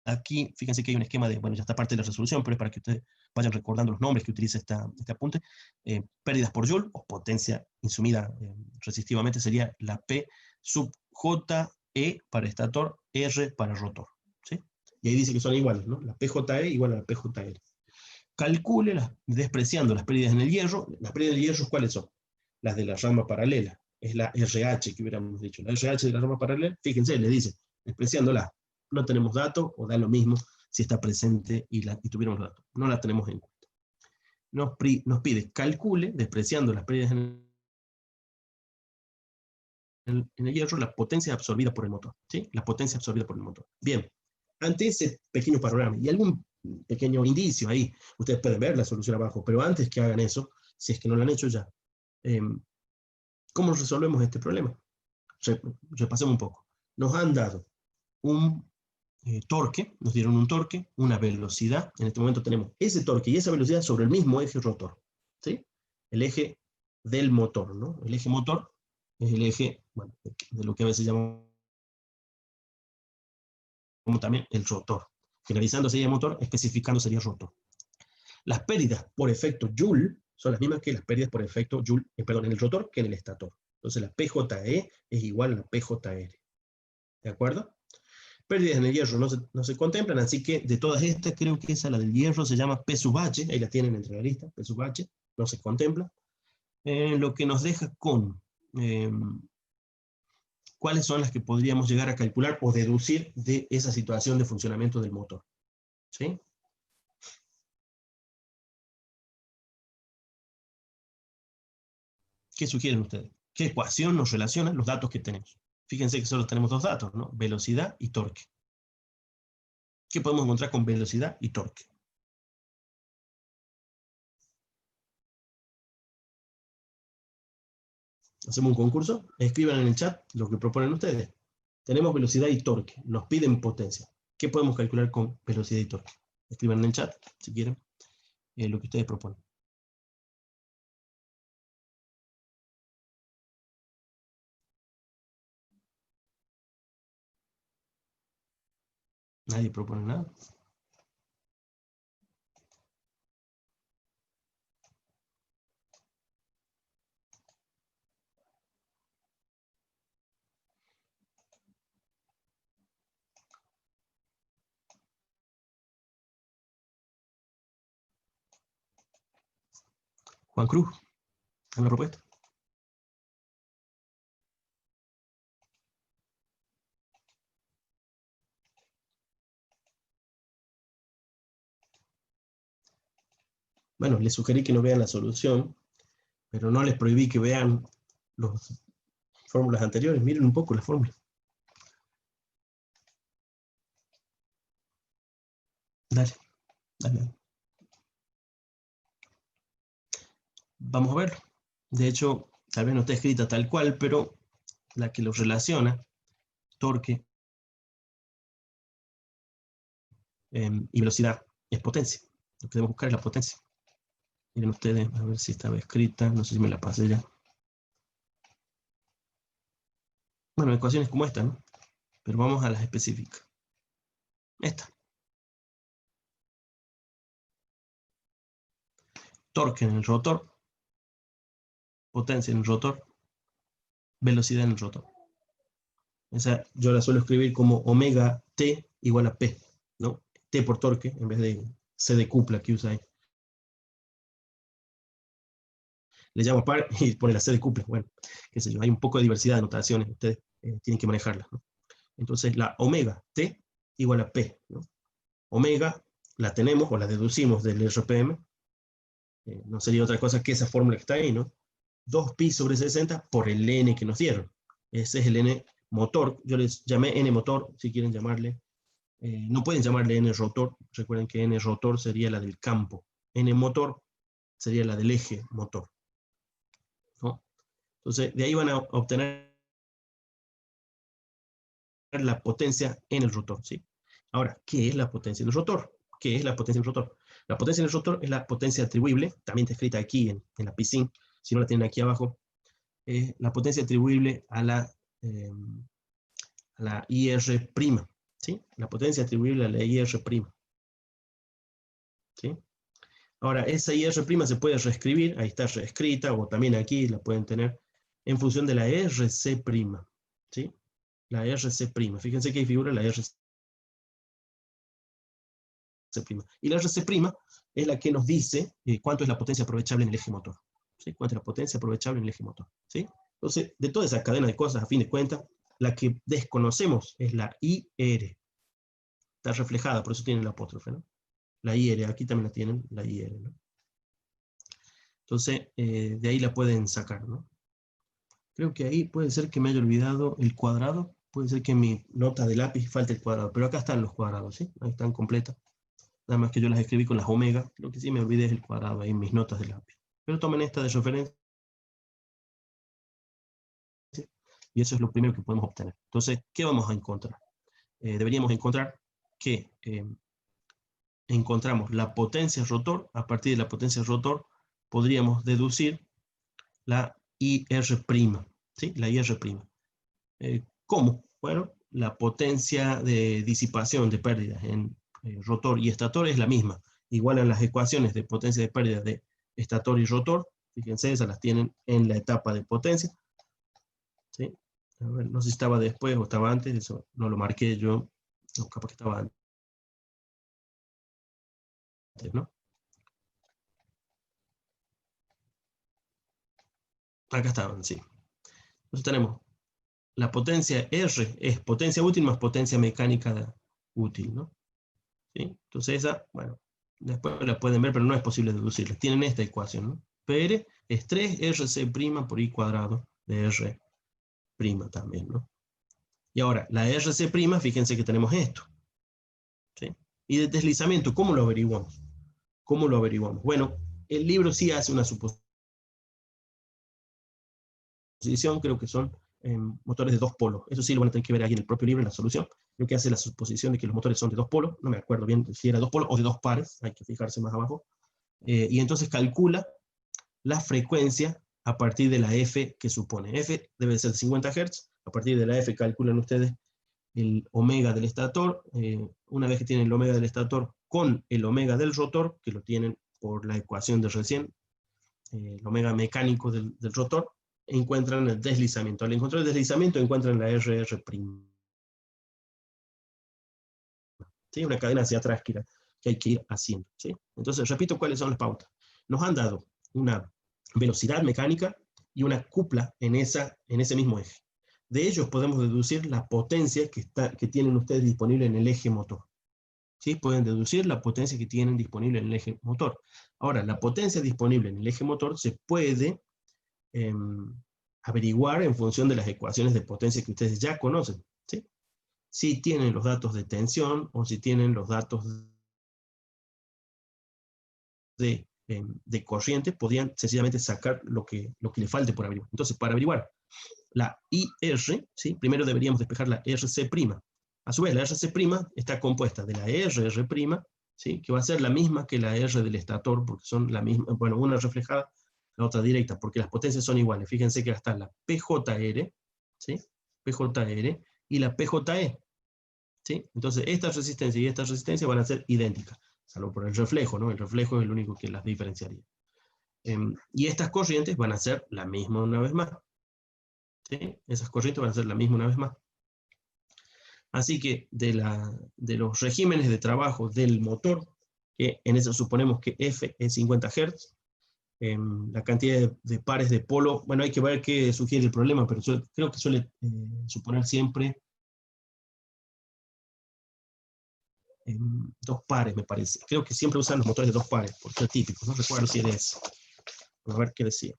Aquí, fíjense que hay un esquema de, bueno, ya está parte de la resolución, pero es para que ustedes vayan recordando los nombres que utiliza este apunte. Pérdidas por Joule, o potencia insumida resistivamente, sería la P sub JE para estator, R para rotor. ¿Sí? Y ahí dice que son iguales, ¿no? La PJE igual a la PJR. Calcule, despreciando las pérdidas en el hierro. Las pérdidas del hierro, ¿cuáles son? Las de la rama paralela. Es la RH que hubiéramos dicho. La RH de la rama paralela, fíjense, le dice, despreciándola. No tenemos datos, o da lo mismo si está presente y tuviéramos datos. No la tenemos en cuenta. Nos pide, calcule, despreciando las pérdidas en el hierro, la potencia absorbida por el motor. ¿Sí? La potencia absorbida por el motor. Bien, ante ese pequeño panorama y algún pequeño indicio ahí, ustedes pueden ver la solución abajo, pero antes que hagan eso, si es que no lo han hecho ya, ¿cómo resolvemos este problema? Repasemos un poco. Nos han dado un torque, nos dieron un torque, una velocidad. En este momento tenemos ese torque y esa velocidad sobre el mismo eje rotor. ¿Sí? El eje del motor, ¿no? El eje motor es el eje, bueno, de lo que a veces llamamos como también el rotor. Generalizando sería motor, especificando sería rotor. Las pérdidas por efecto Joule son las mismas que las pérdidas por efecto Joule, perdón, en el rotor que en el estator. Entonces la PJE es igual a la PJR. ¿De acuerdo? Pérdidas en el hierro no se contemplan, así que de todas estas creo que esa, la del hierro, se llama P sub H, ahí la tienen entre la lista, P sub H, no se contempla. Lo que nos deja con cuáles son las que podríamos llegar a calcular o deducir de esa situación de funcionamiento del motor. ¿Sí? ¿Qué sugieren ustedes? ¿Qué ecuación nos relaciona los datos que tenemos? Fíjense que solo tenemos dos datos, ¿no? Velocidad y torque. ¿Qué podemos encontrar con velocidad y torque? Hacemos un concurso, escriban en el chat lo que proponen ustedes. Tenemos velocidad y torque, nos piden potencia. ¿Qué podemos calcular con velocidad y torque? Escriban en el chat, si quieren, lo que ustedes proponen. Nadie propone nada. Juan Cruz, ¿alguna propuesta? Bueno, les sugerí que no vean la solución, pero no les prohibí que vean las fórmulas anteriores. Miren un poco las fórmulas. Dale, dale. Vamos a verlo. De hecho, tal vez no está escrita tal cual, pero la que los relaciona, torque y velocidad, es potencia. Lo que debemos buscar es la potencia. Miren ustedes, a ver si estaba escrita, no sé si me la pasé ya. Bueno, ecuaciones como esta, ¿no? Pero vamos a las específicas. Esta. Torque en el rotor, potencia en el rotor, velocidad en el rotor. Esa yo la suelo escribir como omega T igual a P, ¿no? T por torque, en vez de C de cupla que usa ahí. Le llamo par y pone la C de cupla. Bueno, qué sé yo, hay un poco de diversidad de notaciones, ustedes tienen que manejarlas, ¿no? Entonces la omega T igual a P, ¿no? Omega la tenemos o la deducimos del RPM, no sería otra cosa que esa fórmula que está ahí, ¿no? 2pi sobre 60 por el N que nos dieron. Ese es el N motor, yo les llamé N motor, si quieren llamarle. No pueden llamarle N rotor, recuerden que N rotor sería la del campo. N motor sería la del eje motor, ¿no? Entonces, de ahí van a obtener la potencia en el rotor, ¿sí? Ahora, ¿qué es la potencia en el rotor? ¿Qué es la potencia en el rotor? La potencia en el rotor es la potencia atribuible, también está escrita aquí en la PISIN, si no la tienen aquí abajo, la potencia atribuible a la IR', ¿sí? La potencia atribuible a la IR', ¿sí? Ahora, esa IR' se puede reescribir, ahí está reescrita, o también aquí la pueden tener, en función de la RC', ¿sí? La RC'. Fíjense que ahí figura la RC'. Y la RC' es la que nos dice cuánto es la potencia aprovechable en el eje motor. ¿Sí? Cuánto es la potencia aprovechable en el eje motor. ¿Sí? Entonces, de toda esa cadena de cosas, a fin de cuentas, la que desconocemos es la IR. Está reflejada, por eso tiene el apóstrofe, ¿no? La IR, aquí también la tienen, la IR, ¿no? Entonces, de ahí la pueden sacar, ¿no? Creo que ahí puede ser que me haya olvidado el cuadrado, puede ser que en mi nota de lápiz falte el cuadrado, pero acá están los cuadrados, ¿sí? Ahí están completas. Nada más que yo las escribí con las omega, lo que sí me olvidé es el cuadrado ahí en mis notas de lápiz. Pero tomen esta de referencia, y eso es lo primero que podemos obtener. Entonces, ¿qué vamos a encontrar? Deberíamos encontrar que encontramos la potencia rotor. A partir de la potencia rotor podríamos deducir la IR', ¿sí? La IR'. ¿Cómo? Bueno, la potencia de disipación de pérdidas en rotor y estator es la misma. Igual en las ecuaciones de potencia de pérdida de estator y rotor, fíjense, esas las tienen en la etapa de potencia. ¿Sí? A ver, no sé si estaba después o estaba antes, eso no lo marqué yo, no, capaz que estaba antes, ¿no? Acá estaban, sí. Entonces tenemos la potencia R es potencia útil más potencia mecánica útil, ¿no? ¿Sí? Entonces esa, bueno, después la pueden ver, pero no es posible deducirla. Tienen esta ecuación, ¿no? PR es 3RC' por I cuadrado de R' también, ¿no? Y ahora, la RC', fíjense que tenemos esto. ¿Sí? Y de deslizamiento, ¿cómo lo averiguamos? ¿Cómo lo averiguamos? Bueno, el libro sí hace una suposición, creo que son motores de dos polos. Eso sí lo van a tener que ver ahí en el propio libro, en la solución. Creo que hace la suposición de que los motores son de dos polos, no me acuerdo bien si era dos polos o de dos pares, hay que fijarse más abajo. Y entonces calcula la frecuencia a partir de la F que supone. F debe ser 50 Hz, a partir de la F calculan ustedes el omega del estator. Una vez que tienen el omega del estator con el omega del rotor, que lo tienen por la ecuación de recién, el omega mecánico del rotor, encuentran el deslizamiento. Al encontrar el deslizamiento encuentran la RR'. ¿Sí? Una cadena hacia atrás que hay que ir haciendo. ¿Sí? Entonces, repito cuáles son las pautas. Nos han dado una velocidad mecánica y una cupla en ese mismo eje. De ellos podemos deducir la potencia que tienen ustedes disponible en el eje motor. ¿Sí? Pueden deducir la potencia que tienen disponible en el eje motor. Ahora, la potencia disponible en el eje motor se puede averiguar en función de las ecuaciones de potencia que ustedes ya conocen. ¿Sí? Si tienen los datos de tensión o si tienen los datos de corriente, podrían sencillamente sacar lo que le falte por averiguar. Entonces, para averiguar la IR, ¿sí? Primero deberíamos despejar la RC'. A su vez, la RC' está compuesta de la RR', ¿sí? Que va a ser la misma que la R del estator, porque son la misma, bueno, una reflejada, la otra directa, porque las potencias son iguales. Fíjense que está la PJR, ¿sí? PJR y la PJE. ¿Sí? Entonces, esta resistencia y esta resistencia van a ser idénticas, salvo por el reflejo, ¿no? El reflejo es el único que las diferenciaría. Y estas corrientes van a ser la misma una vez más. ¿Sí? Esas corrientes van a ser la misma una vez más. Así que de los regímenes de trabajo del motor, que en eso suponemos que F es 50 Hz, la cantidad de pares de polo, bueno, hay que ver qué sugiere el problema, pero creo que suele suponer siempre dos pares, me parece. Creo que siempre usan los motores de dos pares, por ser típicos. No recuerdo si era eso. A ver qué decía.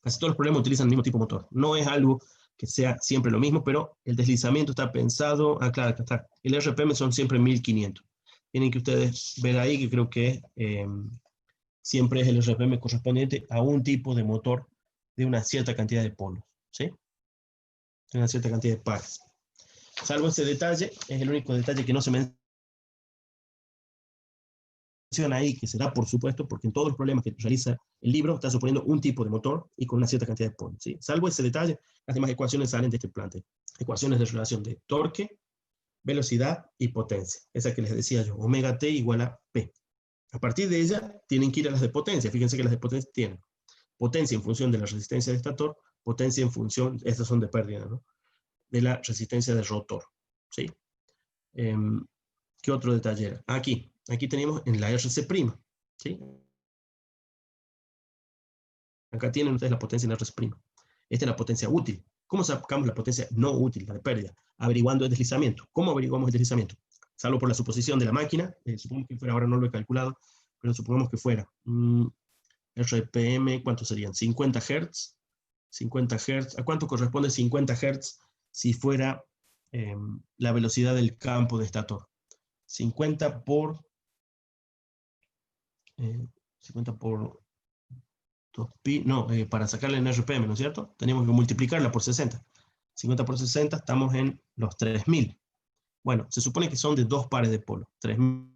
Casi todos los problemas utilizan el mismo tipo de motor. No es algo que sea siempre lo mismo, pero el deslizamiento está pensado. Ah, claro, acá está. El RPM son siempre 1500. Tienen que ustedes ver ahí que creo que siempre es el RPM correspondiente a un tipo de motor de una cierta cantidad de polos. ¿Sí? De una cierta cantidad de pares. Salvo ese detalle, es el único detalle que no se menciona ahí, que se da por supuesto, porque en todos los problemas que realiza el libro está suponiendo un tipo de motor y con una cierta cantidad de polos. ¿Sí? Salvo ese detalle, las demás ecuaciones salen de este planteo. Ecuaciones de relación de torque, velocidad y potencia. Esa que les decía yo, omega t igual a P. A partir de ella tienen que ir a las de potencia. Fíjense que las de potencia tienen potencia en función de la resistencia de estator, potencia en función, estas son de pérdida, ¿no?, de la resistencia del rotor, ¿sí? ¿Qué otro detalle era? Aquí tenemos en la RC', ¿sí? Acá tienen ustedes la potencia en RC'. Esta es la potencia útil. ¿Cómo sacamos la potencia no útil, la de pérdida? Averiguando el deslizamiento. ¿Cómo averiguamos el deslizamiento? Salvo por la suposición de la máquina, supongamos que fuera, ahora no lo he calculado, pero supongamos que fuera RPM, ¿cuántos serían? 50 Hz. 50 Hz. ¿A cuánto corresponde 50 Hz si fuera la velocidad del campo de estator? 50 por 2pi, no, para sacarle en RPM, ¿no es cierto? Tenemos que multiplicarla por 60. 50 por 60, estamos en los 3000. Bueno, se supone que son de dos pares de polo. 3000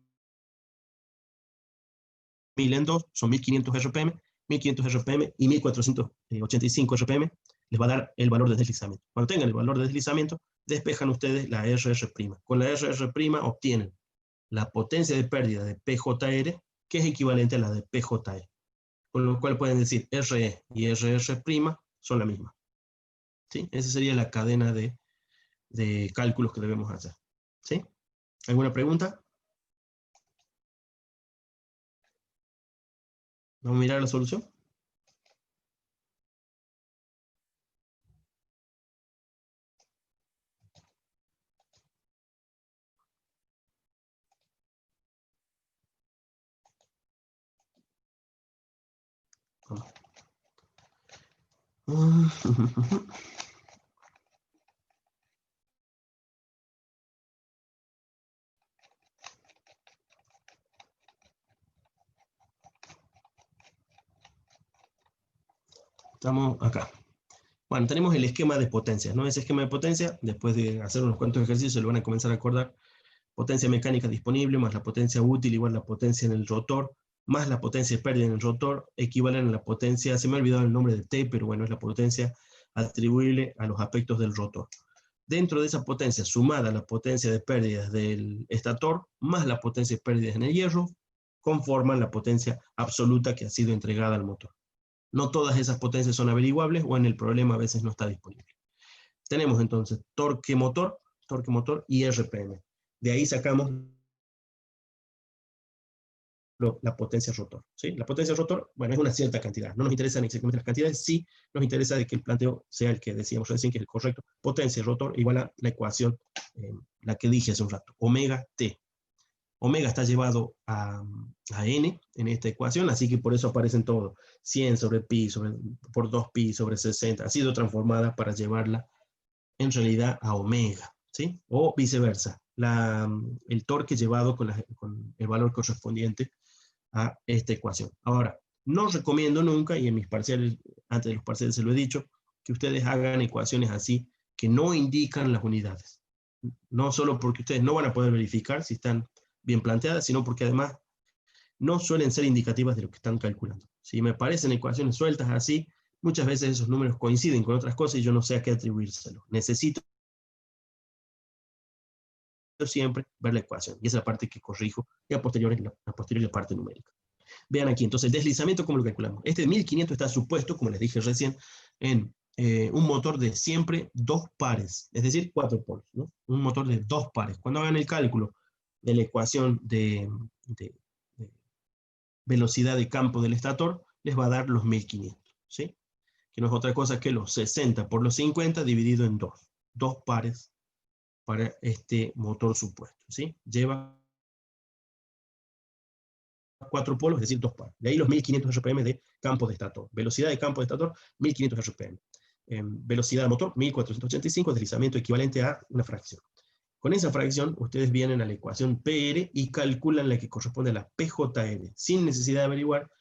en 2 son 1500 RPM, 1500 RPM y 1485 RPM les va a dar el valor de deslizamiento. Cuando tengan el valor de deslizamiento, despejan ustedes la RR'. Con la RR' obtienen la potencia de pérdida de PJR, que es equivalente a la de PJE. Con lo cual pueden decir RE y RR' son la misma. ¿Sí? Esa sería la cadena de cálculos que debemos hacer. ¿Sí? ¿Alguna pregunta? Vamos a mirar la solución. Estamos acá. Bueno, tenemos el esquema de potencias, ¿no? Ese esquema de potencia, después de hacer unos cuantos ejercicios, se lo van a comenzar a acordar. Potencia mecánica disponible más la potencia útil igual la potencia en el rotor, más la potencia de pérdida en el rotor, equivalen a la potencia, se me ha olvidado el nombre de T, pero bueno, es la potencia atribuible a los aspectos del rotor. Dentro de esa potencia, sumada a la potencia de pérdidas del estator, más la potencia de pérdidas en el hierro, conforman la potencia absoluta que ha sido entregada al motor. No todas esas potencias son averiguables o en el problema a veces no está disponible. Tenemos entonces torque motor y RPM. De ahí sacamos la potencia rotor. ¿Sí? La potencia rotor, bueno, es una cierta cantidad. No nos interesan exactamente las cantidades, sí nos interesa de que el planteo sea el que decíamos recién, que es el correcto. Potencia rotor igual a la ecuación, la que dije hace un rato, omega T. Omega está llevado a n en esta ecuación, así que por eso aparecen todos. 100 sobre pi, por 2pi sobre 60. Ha sido transformada para llevarla en realidad a omega, ¿sí? O viceversa. El torque llevado con el valor correspondiente a esta ecuación. Ahora, no recomiendo nunca, y en mis parciales, antes de los parciales se lo he dicho, que ustedes hagan ecuaciones así que no indican las unidades. No solo porque ustedes no van a poder verificar si están bien planteadas, sino porque además no suelen ser indicativas de lo que están calculando. Si me parecen ecuaciones sueltas así, muchas veces esos números coinciden con otras cosas y yo no sé a qué atribuírselo. Necesito siempre ver la ecuación, y esa es la parte que corrijo, y a posteriori la parte numérica. Vean aquí, entonces el deslizamiento, ¿cómo lo calculamos? Este de 1500 está supuesto, como les dije recién, en un motor de siempre dos pares, es decir, 4 polos, ¿no? Un motor de 2 pares. Cuando hagan el cálculo de la ecuación de velocidad de campo del estator, les va a dar los 1500, ¿sí? Que no es otra cosa que los 60 por los 50 dividido en 2 pares para este motor supuesto, ¿sí? Lleva 4 polos, es decir, 2 pares. De ahí los 1500 RPM de campo de estator. Velocidad de campo de estator, 1500 RPM. Velocidad de motor, 1485, deslizamiento equivalente a una fracción. Con esa fracción, ustedes vienen a la ecuación PR y calculan la que corresponde a la PJR, sin necesidad de averiguar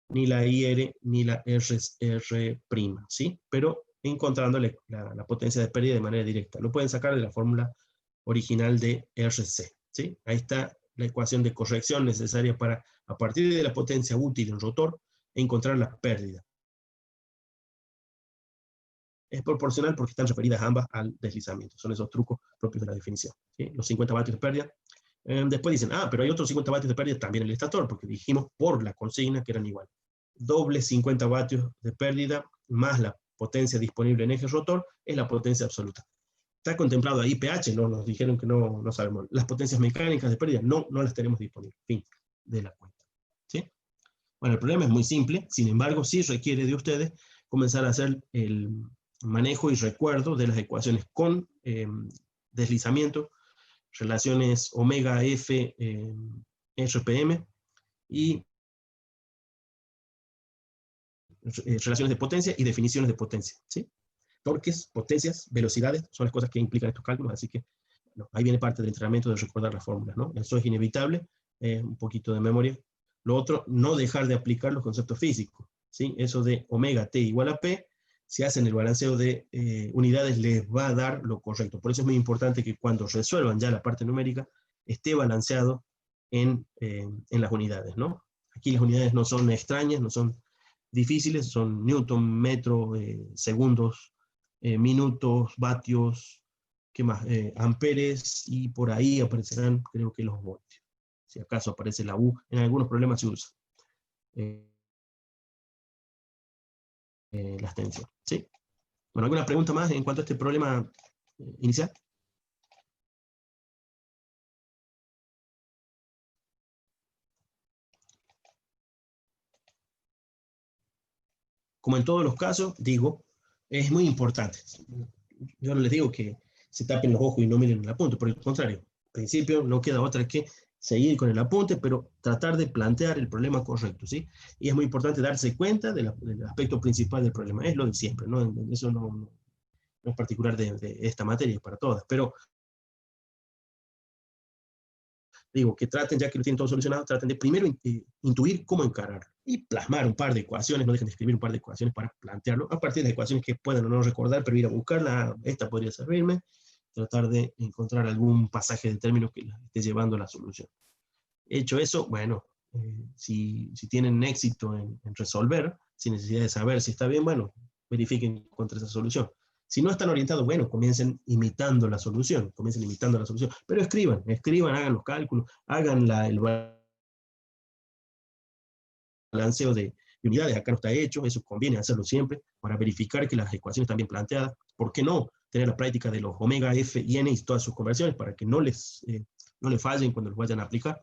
ni la IR ni la RR', ¿sí? Pero encontrando la potencia de pérdida de manera directa. Lo pueden sacar de la fórmula original de RC, ¿sí? Ahí está la ecuación de corrección necesaria para, a partir de la potencia útil en rotor, encontrar la pérdida. Es proporcional porque están referidas ambas al deslizamiento. Son esos trucos propios de la definición, ¿sí? Los 50 vatios de pérdida. Después dicen, pero hay otros 50 vatios de pérdida también en el estator, porque dijimos por la consigna que eran igual. Doble 50 vatios de pérdida más la potencia disponible en eje rotor, es la potencia absoluta. Está contemplado ahí pH, no, nos dijeron que no sabemos. Las potencias mecánicas de pérdida no las tenemos disponibles. Fin de la cuenta. ¿Sí? Bueno, el problema es muy simple, sin embargo, sí requiere de ustedes comenzar a hacer el manejo y recuerdo de las ecuaciones con deslizamiento, relaciones omega F RPM y relaciones de potencia y definiciones de potencia. ¿Sí? Torques, potencias, velocidades, son las cosas que implican estos cálculos, así que no, ahí viene parte del entrenamiento de recordar las fórmulas, ¿no? Eso es inevitable, un poquito de memoria. Lo otro, no dejar de aplicar los conceptos físicos, ¿sí? Eso de omega t igual a p, si hacen el balanceo de unidades les va a dar lo correcto. Por eso es muy importante que cuando resuelvan ya la parte numérica, esté balanceado en las unidades, ¿no? Aquí las unidades no son extrañas, no son difíciles, son newton, metro, segundos, minutos, vatios, ¿qué más? Amperes, y por ahí aparecerán, creo que los voltios. Si acaso aparece la U, en algunos problemas se usa la extensión. ¿Sí? Bueno, ¿alguna pregunta más en cuanto a este problema inicial? Como en todos los casos, digo, es muy importante. Yo no les digo que se tapen los ojos y no miren el apunte, por el contrario, al principio no queda otra que seguir con el apunte, pero tratar de plantear el problema correcto, ¿sí? Y es muy importante darse cuenta del aspecto principal del problema, es lo de siempre, ¿no? Eso no es particular de esta materia, es para todas, pero digo, que traten, ya que lo tienen todo solucionado, traten de primero intuir cómo encararlo y plasmar un par de ecuaciones, no dejen de escribir un par de ecuaciones para plantearlo, a partir de las ecuaciones que puedan o no recordar, pero ir a buscarla, esta podría servirme, tratar de encontrar algún pasaje de términos que la esté llevando a la solución. Hecho eso, bueno, si tienen éxito en resolver, sin necesidad de saber si está bien, bueno, verifiquen contra esa solución. Si no están orientados, bueno, comiencen imitando la solución, pero escriban, hagan los cálculos, hagan el balanceo de unidades, acá no está hecho, eso conviene hacerlo siempre, para verificar que las ecuaciones están bien planteadas. ¿Por qué no tener la práctica de los omega, f y n y todas sus conversiones, para que no les fallen cuando los vayan a aplicar?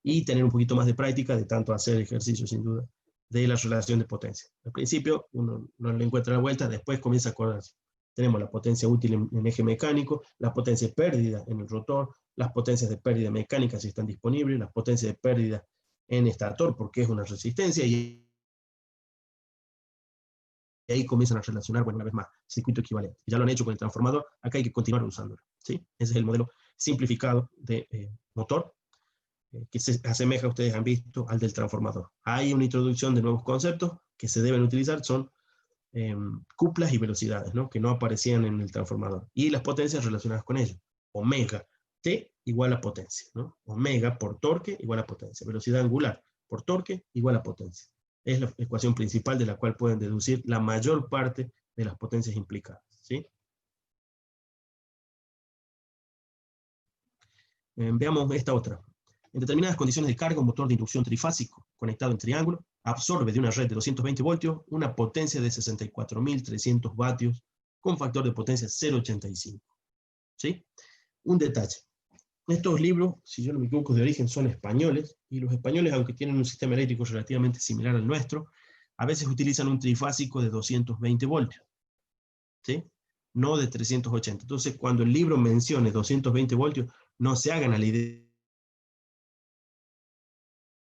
Y tener un poquito más de práctica de tanto hacer ejercicio, sin duda, de la relación de potencia. Al principio uno no le encuentra la vuelta, después comienza a acordarse. Tenemos la potencia útil en eje mecánico, la potencia de pérdida en el rotor, las potencias de pérdida mecánica si están disponibles, las potencias de pérdida en estator porque es una resistencia, y ahí comienzan a relacionar, bueno, una vez más, circuito equivalente. Ya lo han hecho con el transformador, acá hay que continuar usándolo, ¿sí? Ese es el modelo simplificado de motor, que se asemeja, ustedes han visto, al del transformador. Hay una introducción de nuevos conceptos que se deben utilizar, son cuplas y velocidades, ¿no? Que no aparecían en el transformador. Y las potencias relacionadas con ello. Omega T igual a potencia, ¿no? Omega por torque igual a potencia. Velocidad angular por torque igual a potencia. Es la ecuación principal de la cual pueden deducir la mayor parte de las potencias implicadas, ¿sí? Veamos esta otra. En determinadas condiciones de carga, un motor de inducción trifásico conectado en triángulo absorbe de una red de 220 voltios una potencia de 64.300 vatios con factor de potencia 0,85. ¿Sí? Un detalle. Estos libros, si yo no me equivoco, de origen son españoles, y los españoles, aunque tienen un sistema eléctrico relativamente similar al nuestro, a veces utilizan un trifásico de 220 voltios. ¿Sí? No de 380. Entonces, cuando el libro mencione 220 voltios, no se hagan a la idea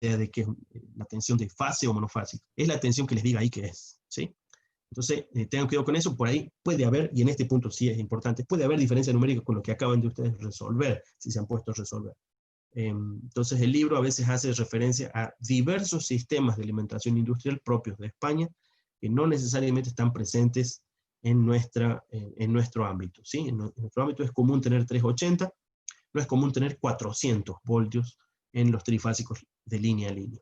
de que es la tensión de fase o monofásico. Es la tensión que les diga ahí que es, ¿sí? Entonces, tengan cuidado con eso, por ahí puede haber, y en este punto sí es importante, puede haber diferencia numérica con lo que acaban de ustedes resolver, si se han puesto a resolver. Entonces, el libro a veces hace referencia a diversos sistemas de alimentación industrial propios de España, que no necesariamente están presentes en nuestro ámbito, ¿sí? En nuestro ámbito es común tener 380, no es común tener 400 voltios en los trifásicos de línea a línea.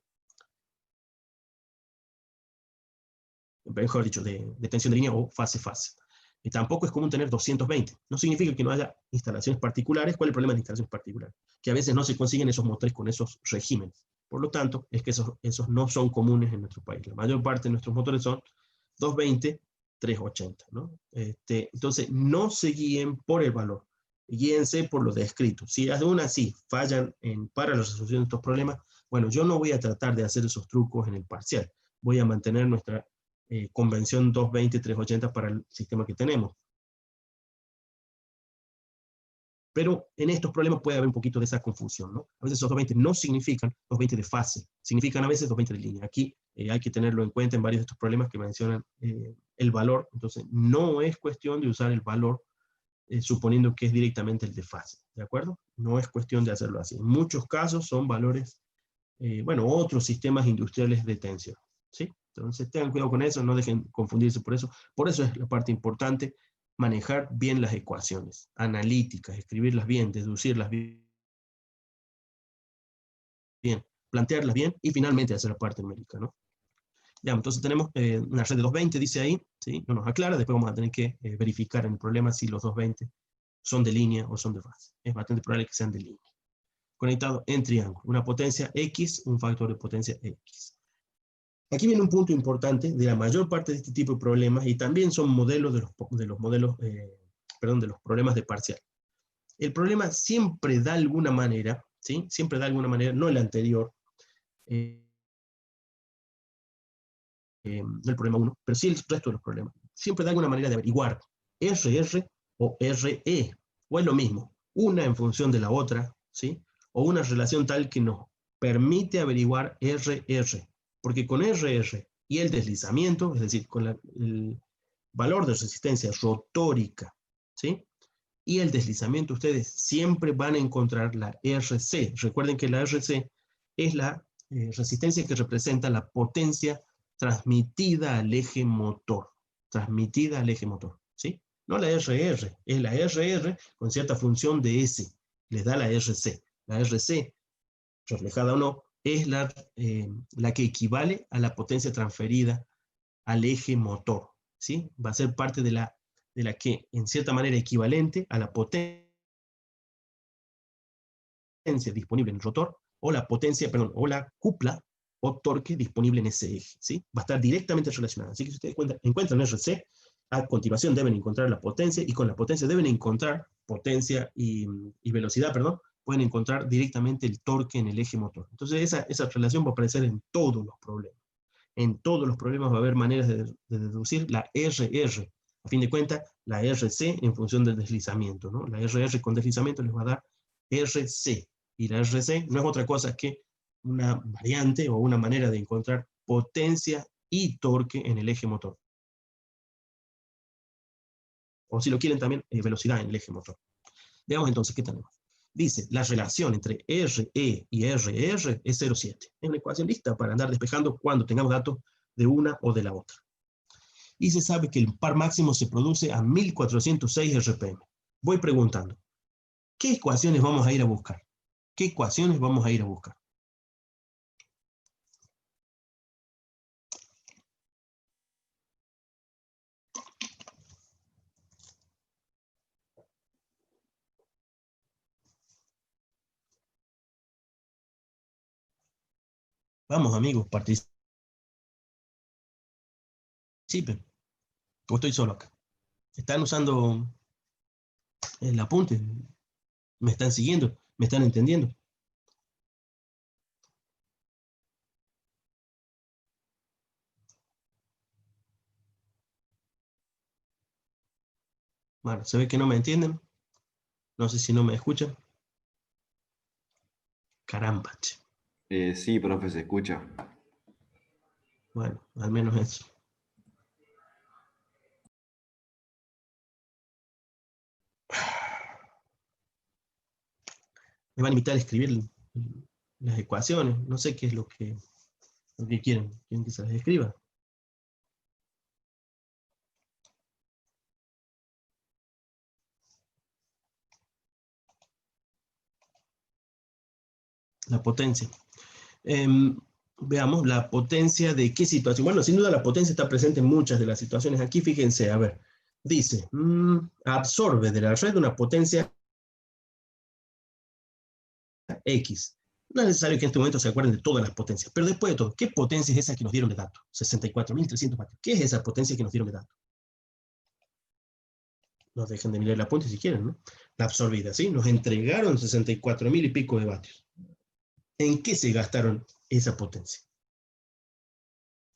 Mejor dicho, de tensión de línea o fase-fase. Y tampoco es común tener 220. No significa que no haya instalaciones particulares. ¿Cuál es el problema de instalaciones particulares? Que a veces no se consiguen esos motores con esos regímenes. Por lo tanto, es que esos no son comunes en nuestro país. La mayor parte de nuestros motores son 220, 380, ¿no? Entonces, no se guíen por el valor, guíense por lo descrito. Si aún así fallan para la resolución de estos problemas, bueno, yo no voy a tratar de hacer esos trucos en el parcial. Voy a mantener nuestra convención 220, 380 para el sistema que tenemos. Pero en estos problemas puede haber un poquito de esa confusión, ¿no? A veces esos 220 no significan 220 de fase, significan a veces 220 de línea. Aquí hay que tenerlo en cuenta en varios de estos problemas que mencionan el valor. Entonces, no es cuestión de usar el valor suponiendo que es directamente el de fase, ¿de acuerdo? No es cuestión de hacerlo así. En muchos casos son valores, bueno, otros sistemas industriales de tensión, ¿sí? Entonces, tengan cuidado con eso, no dejen confundirse por eso. Por eso es la parte importante, manejar bien las ecuaciones analíticas, escribirlas bien, deducirlas bien, plantearlas bien y finalmente hacer la parte numérica, ¿no? Ya, entonces tenemos una red de 220, dice ahí, ¿sí? No nos aclara, después vamos a tener que verificar en el problema si los 220 son de línea o son de fase. Es bastante probable que sean de línea. Conectado en triángulo, una potencia X, un factor de potencia X. Aquí viene un punto importante de la mayor parte de este tipo de problemas y también son modelos de los problemas de parcial. El problema siempre da alguna manera, ¿sí? Siempre da alguna manera, no el anterior, no el problema 1, pero sí el resto de los problemas. Siempre da alguna manera de averiguar RR o RE, o es lo mismo, una en función de la otra, ¿sí? O una relación tal que nos permite averiguar RR, porque con RR y el deslizamiento, es decir, con el valor de resistencia rotórica, ¿sí? Y el deslizamiento, ustedes siempre van a encontrar la RC. Recuerden que la RC es la resistencia que representa la potencia transmitida al eje motor. Transmitida al eje motor, ¿sí? No la RR, es la RR con cierta función de S. Les da la RC. La RC, reflejada o no, es la que equivale a la potencia transferida al eje motor, ¿sí? Va a ser parte de la que, en cierta manera, equivalente a la potencia disponible en el rotor, o la potencia, perdón, o la cupla o torque disponible en ese eje, ¿sí? Va a estar directamente relacionada. Así que si ustedes encuentran RC, a continuación deben encontrar la potencia, y con la potencia deben encontrar potencia y velocidad, perdón, pueden encontrar directamente el torque en el eje motor. Entonces esa relación va a aparecer en todos los problemas. En todos los problemas va a haber maneras de deducir la RR. A fin de cuentas, la RC en función del deslizamiento, ¿no? La RR con deslizamiento les va a dar RC. Y la RC no es otra cosa que una variante o una manera de encontrar potencia y torque en el eje motor. O si lo quieren también, velocidad en el eje motor. Veamos entonces qué tenemos. Dice, la relación entre RE y RR es 0,7. Es una ecuación lista para andar despejando cuando tengamos datos de una o de la otra. Y se sabe que el par máximo se produce a 1406 RPM. Voy preguntando, ¿qué ecuaciones vamos a ir a buscar? ¿Qué ecuaciones vamos a ir a buscar? Vamos, amigos, participen. O estoy solo acá. ¿Están usando el apunte? ¿Me están siguiendo? ¿Me están entendiendo? Bueno, se ve que no me entienden. No sé si no me escuchan. Caramba. Sí, profe, se escucha. Bueno, al menos eso. Me van a invitar a escribir las ecuaciones. No sé qué es lo que quieren. ¿Quieren que se las escriba? La potencia. Veamos la potencia de qué situación. Bueno, sin duda la potencia está presente en muchas de las situaciones. Aquí fíjense, a ver, dice, absorbe de la red una potencia X. No es necesario que en este momento se acuerden de todas las potencias, pero después de todo, ¿qué potencia es esa que nos dieron de datos? 64.300 vatios. ¿Qué es esa potencia que nos dieron de datos? No dejen de mirar el apunte si quieren, ¿no? La absorbida, ¿sí? Nos entregaron 64.000 y pico de vatios. ¿En qué se gastaron esa potencia?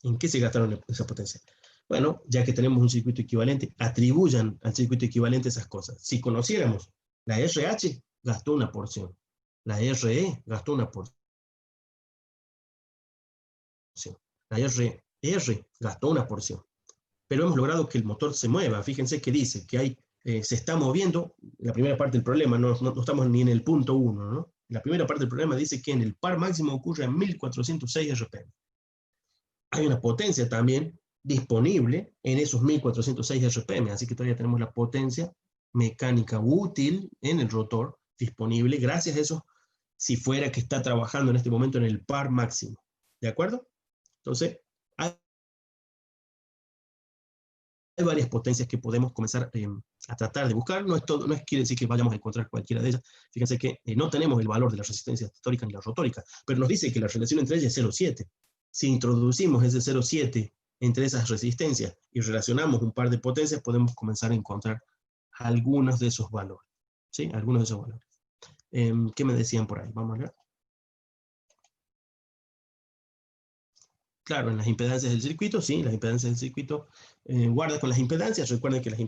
¿En qué se gastaron esa potencia? Bueno, ya que tenemos un circuito equivalente, atribuyan al circuito equivalente esas cosas. Si conociéramos, la RH gastó una porción, la RE gastó una porción, la RR gastó una porción, pero hemos logrado que el motor se mueva. Fíjense que dice que hay, se está moviendo, la primera parte del problema, no estamos ni en el punto 1, ¿no? La primera parte del problema dice que en el par máximo ocurre a 1406 RPM. Hay una potencia también disponible en esos 1406 RPM, así que todavía tenemos la potencia mecánica útil en el rotor disponible gracias a eso, si fuera que está trabajando en este momento en el par máximo. ¿De acuerdo? Entonces, hay varias potencias que podemos comenzar a tratar de buscar. No quiere decir que vayamos a encontrar cualquiera de ellas. Fíjense que no tenemos el valor de la resistencia histórica ni la rotórica, pero nos dice que la relación entre ellas es 0,7. Si introducimos ese 0,7 entre esas resistencias y relacionamos un par de potencias, podemos comenzar a encontrar algunos de esos valores. ¿Sí? Algunos de esos valores. ¿Qué me decían por ahí? Vamos a ver. Claro, en las impedancias del circuito, sí, las impedancias del circuito, guarda con las impedancias. Recuerden que las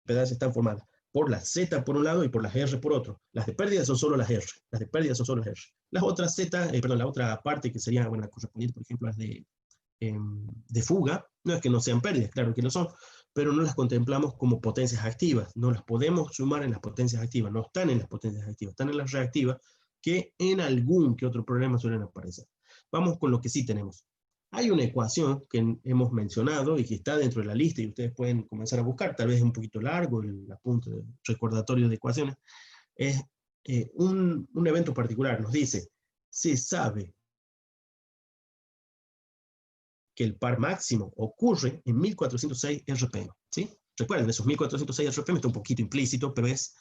impedancias están formadas por la Z por un lado y por las R por otro. Las de pérdida son solo las R. Las de pérdida son solo las R. Las otras Z, la otra parte que sería, bueno, la correspondiente, por ejemplo, las de fuga, no es que no sean pérdidas, claro que no son, pero no las contemplamos como potencias activas. No las podemos sumar en las potencias activas. No están en las potencias activas, están en las reactivas, que en algún que otro problema suelen aparecer. Vamos con lo que sí tenemos. Hay una ecuación que hemos mencionado y que está dentro de la lista y ustedes pueden comenzar a buscar, tal vez es un poquito largo el apunte de recordatorio de ecuaciones. Es un evento particular, nos dice, se sabe que el par máximo ocurre en 1406 RPM, ¿sí? Recuerden, esos 1406 RPM está un poquito implícito, pero es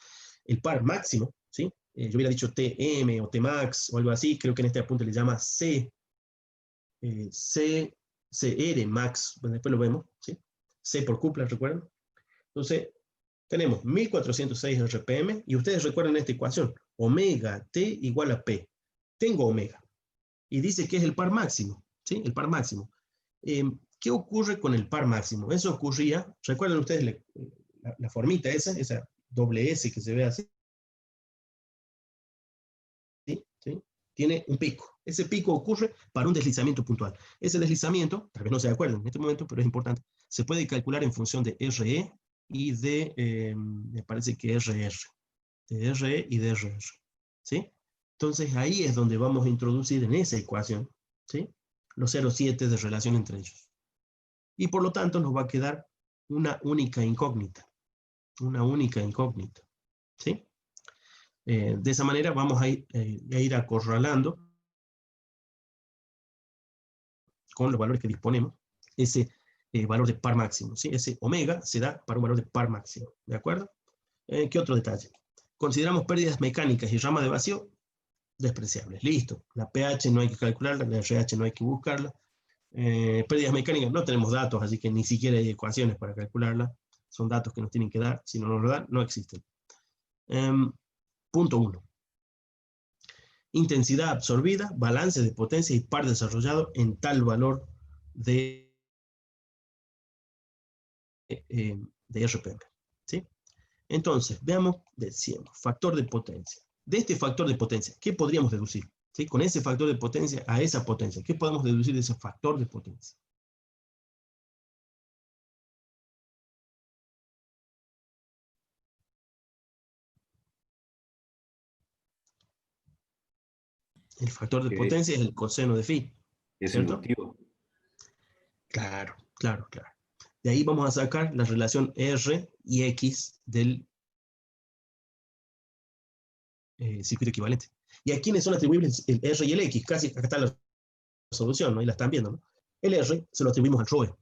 el par máximo, ¿sí? Yo hubiera dicho TM o Tmax o algo así, creo que en este apunte le llama CR max, bueno, después lo vemos, ¿sí? C por cupla, ¿recuerdan? Entonces, tenemos 1406 RPM, y ustedes recuerdan esta ecuación, omega T igual a P. Tengo omega, y dice que es el par máximo, ¿sí? El par máximo. ¿Qué ocurre con el par máximo? Eso ocurría, ¿recuerdan ustedes la formita esa doble S que se ve así? ¿Sí? Tiene un pico. Ese pico ocurre para un deslizamiento puntual. Ese deslizamiento, tal vez no se acuerden en este momento, pero es importante, se puede calcular en función de RE y de, me parece que RR. De RE y de RR. ¿Sí? Entonces ahí es donde vamos a introducir en esa ecuación, ¿sí? Los 0,7 de relación entre ellos. Y por lo tanto nos va a quedar una única incógnita. Una única incógnita. ¿Sí? De esa manera vamos a ir acorralando con los valores que disponemos ese valor de par máximo, ¿sí? Ese omega se da para un valor de par máximo, ¿de acuerdo? ¿Qué otro detalle? Consideramos pérdidas mecánicas y rama de vacío despreciables. Listo. La pH no hay que calcularla, la RH no hay que buscarla. Pérdidas mecánicas no tenemos datos, así que ni siquiera hay ecuaciones para calcularla. Son datos que nos tienen que dar. Si no nos lo dan, no existen. Punto 1. Intensidad absorbida, balance de potencia y par desarrollado en tal valor de RPM. ¿Sí? Entonces, veamos, decíamos, factor de potencia. De este factor de potencia, ¿qué podríamos deducir? ¿Sí? Con ese factor de potencia a esa potencia, ¿qué podemos deducir de ese factor de potencia? El factor de potencia es el coseno de phi. ¿Es ¿cierto? inductivo? Claro, claro, claro. De ahí vamos a sacar la relación R y X del circuito equivalente. ¿Y a quiénes son atribuibles el R y el X? Casi acá está la solución, ¿no? Y la están viendo, ¿no? El R se lo atribuimos al ROE.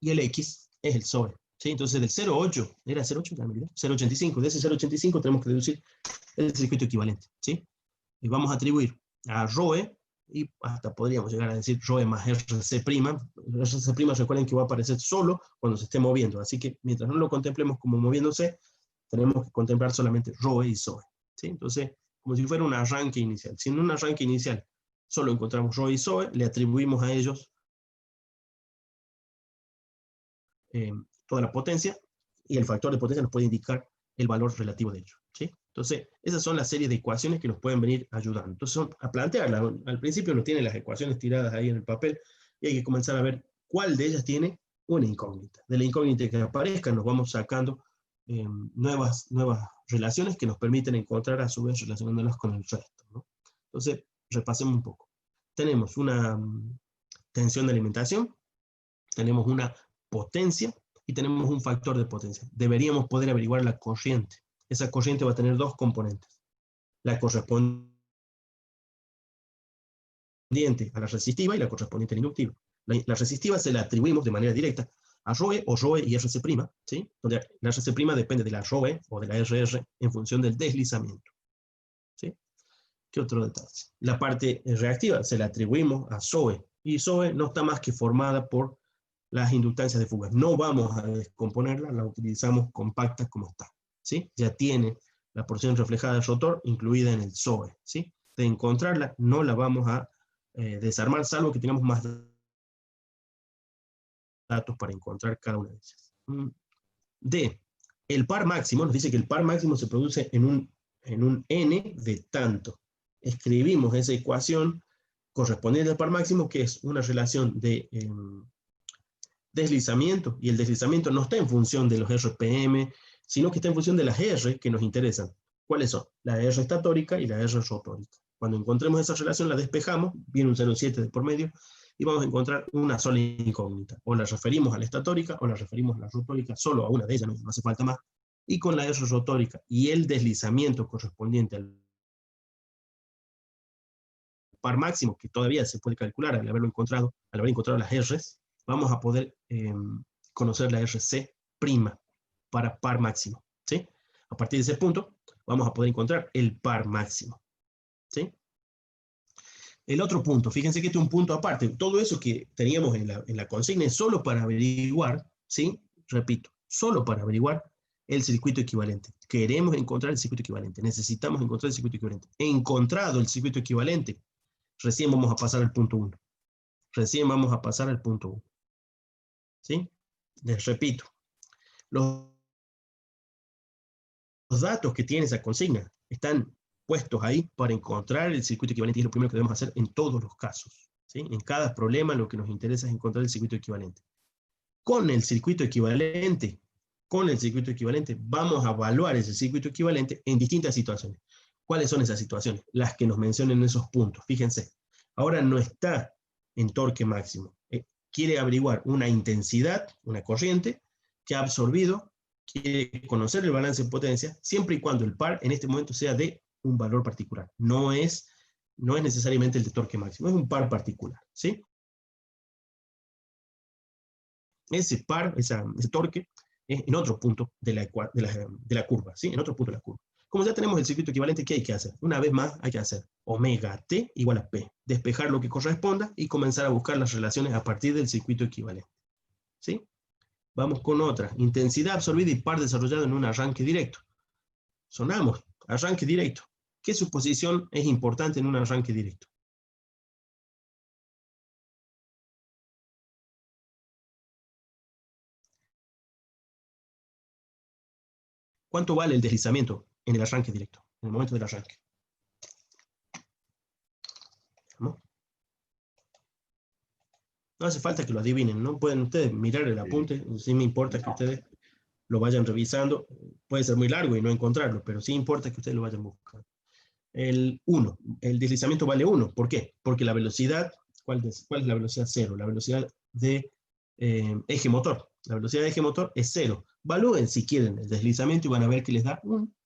Y el X es el SOE. ¿Sí? Entonces del 0,8, ¿era 0,8? 0,85. De ese 0,85 tenemos que deducir el circuito equivalente, ¿sí? Y vamos a atribuir a ROE, y hasta podríamos llegar a decir ROE más RC'. RC', recuerden que va a aparecer solo cuando se esté moviendo, así que mientras no lo contemplemos como moviéndose, tenemos que contemplar solamente ROE y SOE, ¿sí? Entonces, como si fuera un arranque inicial. Si en un arranque inicial solo encontramos ROE y SOE, le atribuimos a ellos toda la potencia, y el factor de potencia nos puede indicar el valor relativo de ello, ¿sí? Entonces, esas son las series de ecuaciones que nos pueden venir ayudando. Entonces, a plantearlas. Al principio uno tiene las ecuaciones tiradas ahí en el papel, y hay que comenzar a ver cuál de ellas tiene una incógnita. De la incógnita que aparezca, nos vamos sacando nuevas relaciones que nos permiten encontrar, a su vez, relacionándolas con el resto, ¿no? Entonces, repasemos un poco. Tenemos una tensión de alimentación, tenemos una potencia, y tenemos un factor de potencia. Deberíamos poder averiguar la corriente. Esa corriente va a tener dos componentes: la correspondiente a la resistiva y la correspondiente a la inductiva. La resistiva se la atribuimos de manera directa a ROE o ROE y RC', ¿sí? Donde la RC' depende de la ROE o de la RR en función del deslizamiento, ¿sí? ¿Qué otro detalle? La parte reactiva se la atribuimos a SOE, y SOE no está más que formada por las inductancias de fuga. No vamos a descomponerla, la utilizamos compacta como está, ¿sí? Ya tiene la porción reflejada del rotor incluida en el SOE, ¿sí? De encontrarla, no la vamos a desarmar, salvo que tengamos más datos para encontrar cada una de ellas. D. El par máximo nos dice que el par máximo se produce en un n de tanto. Escribimos esa ecuación correspondiente al par máximo, que es una relación de deslizamiento, y el deslizamiento no está en función de los RPM, sino que está en función de las R que nos interesan. ¿Cuáles son? La R estatórica y la R rotórica. Cuando encontremos esa relación, la despejamos, viene un 0,7 de por medio, y vamos a encontrar una sola incógnita. O la referimos a la estatórica, o la referimos a la rotórica, solo a una de ellas, no hace falta más. Y con la R rotórica y el deslizamiento correspondiente al par máximo, que todavía se puede calcular al haber encontrado las R's, vamos a poder conocer la RC' para par máximo, ¿sí? A partir de ese punto, vamos a poder encontrar el par máximo, ¿sí? El otro punto, fíjense que este es un punto aparte. Todo eso que teníamos en la consigna es solo para averiguar, ¿sí? Repito, solo para averiguar el circuito equivalente. Queremos encontrar el circuito equivalente. Necesitamos encontrar el circuito equivalente. Encontrado el circuito equivalente, recién vamos a pasar al punto 1. Recién vamos a pasar al punto 1. ¿Sí? Les repito, los datos que tiene esa consigna están puestos ahí para encontrar el circuito equivalente, y es lo primero que debemos hacer en todos los casos, ¿sí? En cada problema lo que nos interesa es encontrar el circuito equivalente. Con el circuito equivalente, vamos a evaluar ese circuito equivalente en distintas situaciones. ¿Cuáles son esas situaciones? Las que nos mencionen esos puntos. Fíjense, ahora no está en torque máximo. Quiere averiguar una intensidad, una corriente, que ha absorbido, quiere conocer el balance de potencia, siempre y cuando el par en este momento sea de un valor particular. No es necesariamente el de torque máximo, es un par particular, ¿sí? Ese par, ese torque, es en otro punto de la curva, ¿sí? En otro punto de la curva. Como ya tenemos el circuito equivalente, ¿qué hay que hacer? Una vez más hay que hacer omega t igual a p. Despejar lo que corresponda y comenzar a buscar las relaciones a partir del circuito equivalente, ¿sí? Vamos con otra. Intensidad absorbida y par desarrollado en un arranque directo. Sonamos, arranque directo. ¿Qué suposición es importante en un arranque directo? ¿Cuánto vale el deslizamiento en el arranque directo? En el momento del arranque. ¿No? No hace falta que lo adivinen, ¿no? Pueden ustedes mirar el apunte, sí me importa que ustedes lo vayan revisando. Puede ser muy largo y no encontrarlo, pero sí importa que ustedes lo vayan buscando. El 1, el deslizamiento vale 1. ¿Por qué? Porque la velocidad, ¿cuál es la velocidad 0? La velocidad de eje motor. La velocidad de eje motor es 0. Evalúen si quieren el deslizamiento y van a ver que les da un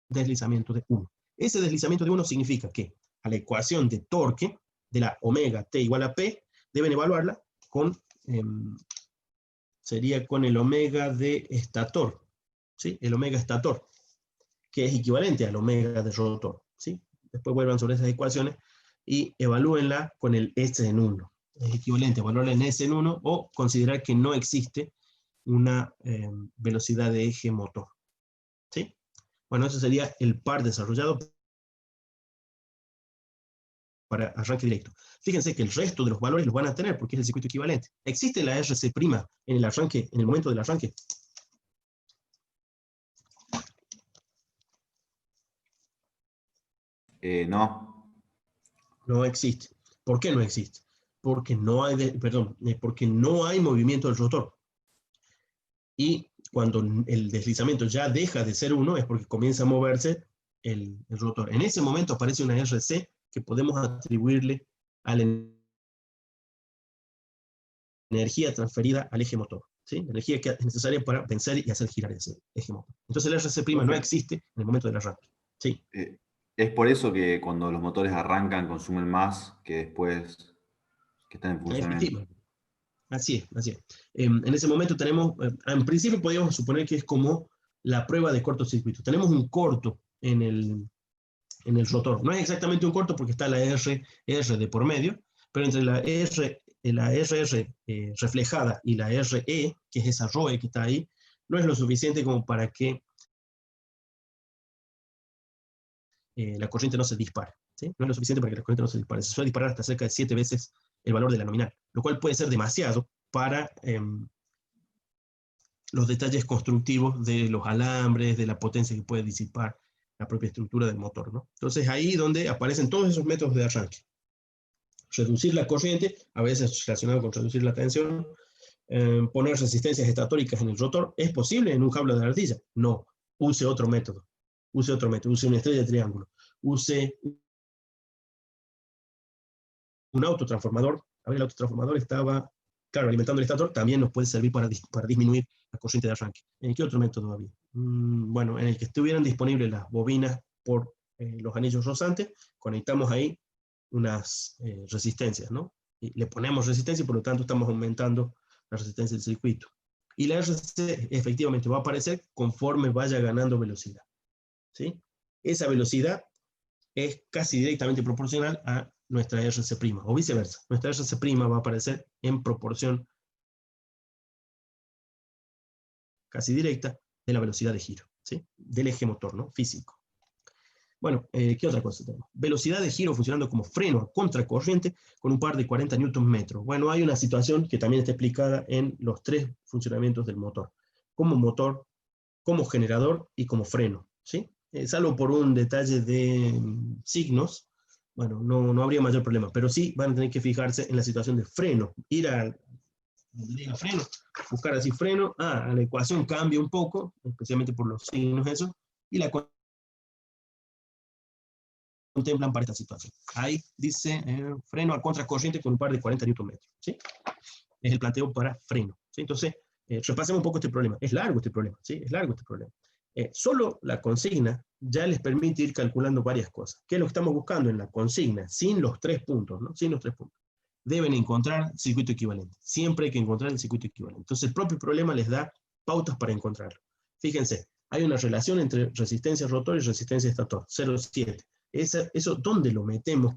deslizamiento de 1. Ese deslizamiento de 1 significa que a la ecuación de torque de la omega t igual a p, deben evaluarla con, sería con el omega de estator, ¿sí? El omega estator, que es equivalente al omega de rotor, ¿sí? Después vuelvan sobre esas ecuaciones y evalúenla con el S en 1. Es equivalente a evaluarla en S en 1 o considerar que no existe una velocidad de eje motor, ¿sí? Bueno, eso sería el par desarrollado para arranque directo. Fíjense que el resto de los valores los van a tener porque es el circuito equivalente. ¿Existe la RC' en el arranque, en el momento del arranque? No. No existe. ¿Por qué no existe? Porque no hay, porque no hay movimiento del rotor. Y cuando el deslizamiento ya deja de ser 1 es porque comienza a moverse el rotor. En ese momento aparece una RC que podemos atribuirle a la energía transferida al eje motor, ¿sí? La energía que es necesaria para vencer y hacer girar ese eje motor. Entonces el RC' no existe en el momento del arranque, ¿sí? Es por eso que cuando los motores arrancan consumen más que después que están en funcionamiento. Efectivamente. Así es, así es. En ese momento tenemos, en principio podríamos suponer que es como la prueba de cortocircuito. Tenemos un corto en el rotor. No es exactamente un corto porque está la R de por medio, pero entre la RR reflejada y la RE, que es esa ROE que está ahí, no es lo suficiente como para que la corriente no se dispare, ¿sí? No es lo suficiente para que la corriente no se dispare. Se suele disparar hasta cerca de 7 veces el valor de la nominal, lo cual puede ser demasiado para los detalles constructivos de los alambres, de la potencia que puede disipar la propia estructura del motor, ¿no? Entonces ahí donde aparecen todos esos métodos de arranque. Reducir la corriente, a veces relacionado con reducir la tensión, poner resistencias estatóricas en el rotor. ¿Es posible en un jablo de ardilla? No. Use otro método. Use una estrella de triángulo. Use un autotransformador. A ver, el autotransformador estaba, claro, alimentando el estator, también nos puede servir para disminuir la corriente de arranque. ¿En qué otro método había? Bueno, en el que estuvieran disponibles las bobinas por los anillos rosantes, conectamos ahí unas resistencias, ¿no? Y le ponemos resistencia y por lo tanto estamos aumentando la resistencia del circuito. Y la RC efectivamente va a aparecer conforme vaya ganando velocidad, ¿sí? Esa velocidad es casi directamente proporcional a nuestra RC', o viceversa. Nuestra RC' va a aparecer en proporción casi directa de la velocidad de giro, ¿sí? Del eje motor, ¿no? Físico. Bueno, ¿qué otra cosa tenemos? Velocidad de giro funcionando como freno a contracorriente con un par de 40 Nm. Bueno, hay una situación que también está explicada en los 3 funcionamientos del motor. Como generador y como freno, ¿sí? Salvo por un detalle de signos, bueno, no habría mayor problema, pero sí van a tener que fijarse en la situación de freno. Ir a freno, buscar así freno, la ecuación cambia un poco, especialmente por los signos eso, y la contemplan para esta situación. Ahí dice freno a contracorriente con un par de 40 Nm, ¿sí? Es el planteo para freno, ¿sí? Entonces, repasemos un poco este problema. Es largo este problema, ¿sí? Es largo este problema. Solo la consigna ya les permite ir calculando varias cosas. ¿Qué es lo que estamos buscando en la consigna? Sin los 3 puntos, ¿no? Sin los 3 puntos. Deben encontrar circuito equivalente. Siempre hay que encontrar el circuito equivalente. Entonces, el propio problema les da pautas para encontrarlo. Fíjense, hay una relación entre resistencia rotor y resistencia estator, 0,7. Eso, ¿dónde lo metemos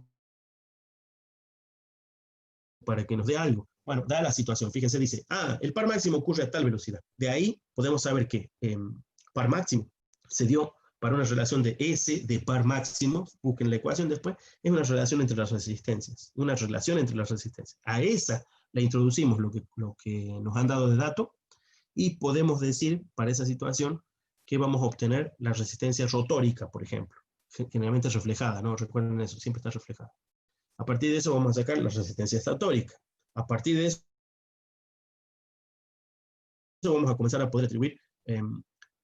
para que nos dé algo? Bueno, da la situación. Fíjense, dice, el par máximo ocurre a tal velocidad. De ahí podemos saber que par máximo se dio para una relación de S de par máximo, busquen la ecuación después, es una relación entre las resistencias. Una relación entre las resistencias. A esa le introducimos lo que nos han dado de dato y podemos decir para esa situación que vamos a obtener la resistencia rotórica, por ejemplo. Generalmente es reflejada, ¿no? Recuerden eso, siempre está reflejada. A partir de eso vamos a sacar la resistencia estatórica. A partir de eso vamos a comenzar a poder atribuir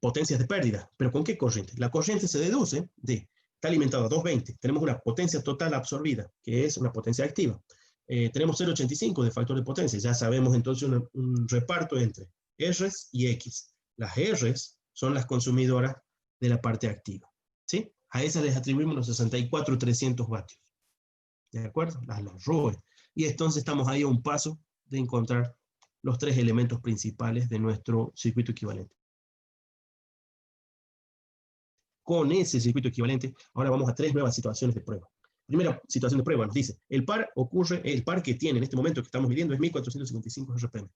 potencias de pérdida. ¿Pero con qué corriente? La corriente se deduce está alimentada a 220. Tenemos una potencia total absorbida, que es una potencia activa. Tenemos 0,85 de factor de potencia. Ya sabemos entonces un reparto entre Rs y X. Las Rs son las consumidoras de la parte activa, ¿sí? A esas les atribuimos los 64,300 vatios. ¿De acuerdo? Las ROE. Y entonces estamos ahí a un paso de encontrar los 3 elementos principales de nuestro circuito equivalente. con ese circuito equivalente, ahora vamos a 3 nuevas situaciones de prueba. Primera situación de prueba nos dice, el par que tiene en este momento que estamos midiendo es 1455 RPM.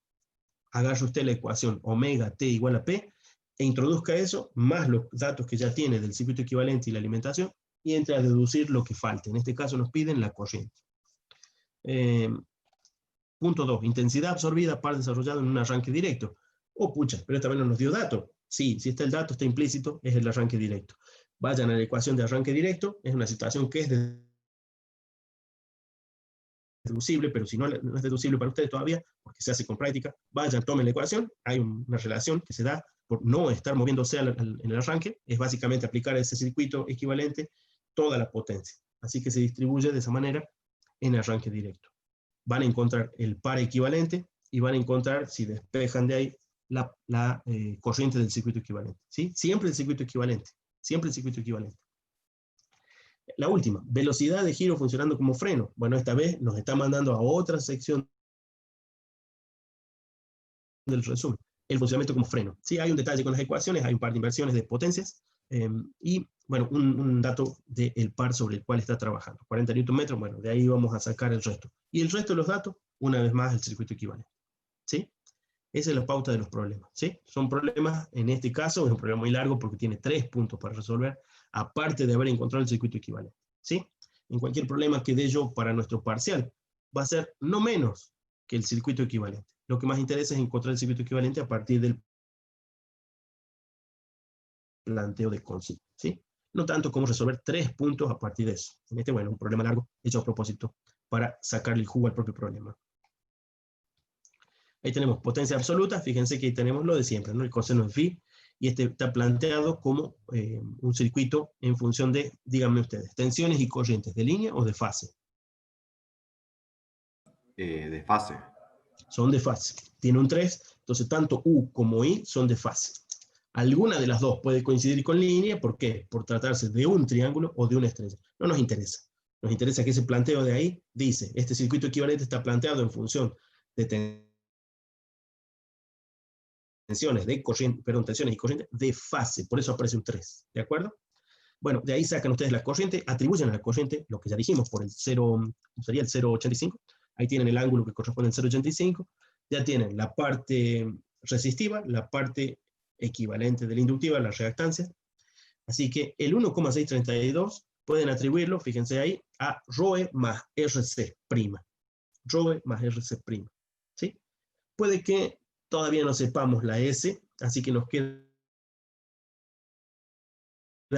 Agarre usted la ecuación omega t igual a P, e introduzca eso, más los datos que ya tiene del circuito equivalente y la alimentación, y entre a deducir lo que falte. En este caso nos piden la corriente. Punto 2, intensidad absorbida par desarrollado en un arranque directo. Oh, pucha, pero esta vez no nos dio dato. Sí, si está el dato, está implícito, es el arranque directo. Vayan a la ecuación de arranque directo, es una situación que es deducible, pero si no, no es deducible para ustedes todavía, porque se hace con práctica, vayan, tomen la ecuación, hay una relación que se da por no estar moviéndose en el arranque, es básicamente aplicar a ese circuito equivalente toda la potencia. Así que se distribuye de esa manera en arranque directo. Van a encontrar el par equivalente y van a encontrar, si despejan de ahí, la corriente del circuito equivalente. ¿Sí? Siempre el circuito equivalente. Siempre el circuito equivalente. La última, velocidad de giro funcionando como freno. Bueno, esta vez nos está mandando a otra sección del resumen. El funcionamiento como freno. Sí, hay un detalle con las ecuaciones, hay un par de inversiones de potencias, y, bueno, un dato del par sobre el cual está trabajando. 40 Nm, bueno, de ahí vamos a sacar el resto. Y el resto de los datos, una vez más, el circuito equivalente. ¿Sí? Esa es la pauta de los problemas. ¿Sí? Son problemas, en este caso, es un problema muy largo porque tiene 3 puntos para resolver, aparte de haber encontrado el circuito equivalente. ¿Sí? En cualquier problema que dé yo para nuestro parcial, va a ser no menos que el circuito equivalente. Lo que más interesa es encontrar el circuito equivalente a partir del planteo de consigna, ¿sí? No tanto como resolver 3 puntos a partir de eso. En este, bueno, un problema largo hecho a propósito para sacarle el jugo al propio problema. Ahí tenemos potencia absoluta, fíjense que ahí tenemos lo de siempre, ¿no? El coseno de phi, y este está planteado como un circuito en función de, díganme ustedes, tensiones y corrientes, ¿de línea o de fase? De fase. Son de fase. Tiene un 3, entonces tanto U como I son de fase. Alguna de las dos puede coincidir con línea, ¿por qué? Por tratarse de un triángulo o de una estrella. No nos interesa. Nos interesa que ese planteo de ahí dice, este circuito equivalente está planteado en función de tensiones y corrientes de fase, por eso aparece un 3, ¿de acuerdo? Bueno, de ahí sacan ustedes la corriente, atribuyen a la corriente lo que ya dijimos por el 0, sería el 0,85, ahí tienen el ángulo que corresponde al 0,85, ya tienen la parte resistiva, la parte equivalente de la inductiva, la reactancia, así que el 1,632 pueden atribuirlo, fíjense ahí, a ρe más RC', ρe más RC', ¿sí? Puede que todavía no sepamos la S, así que nos queda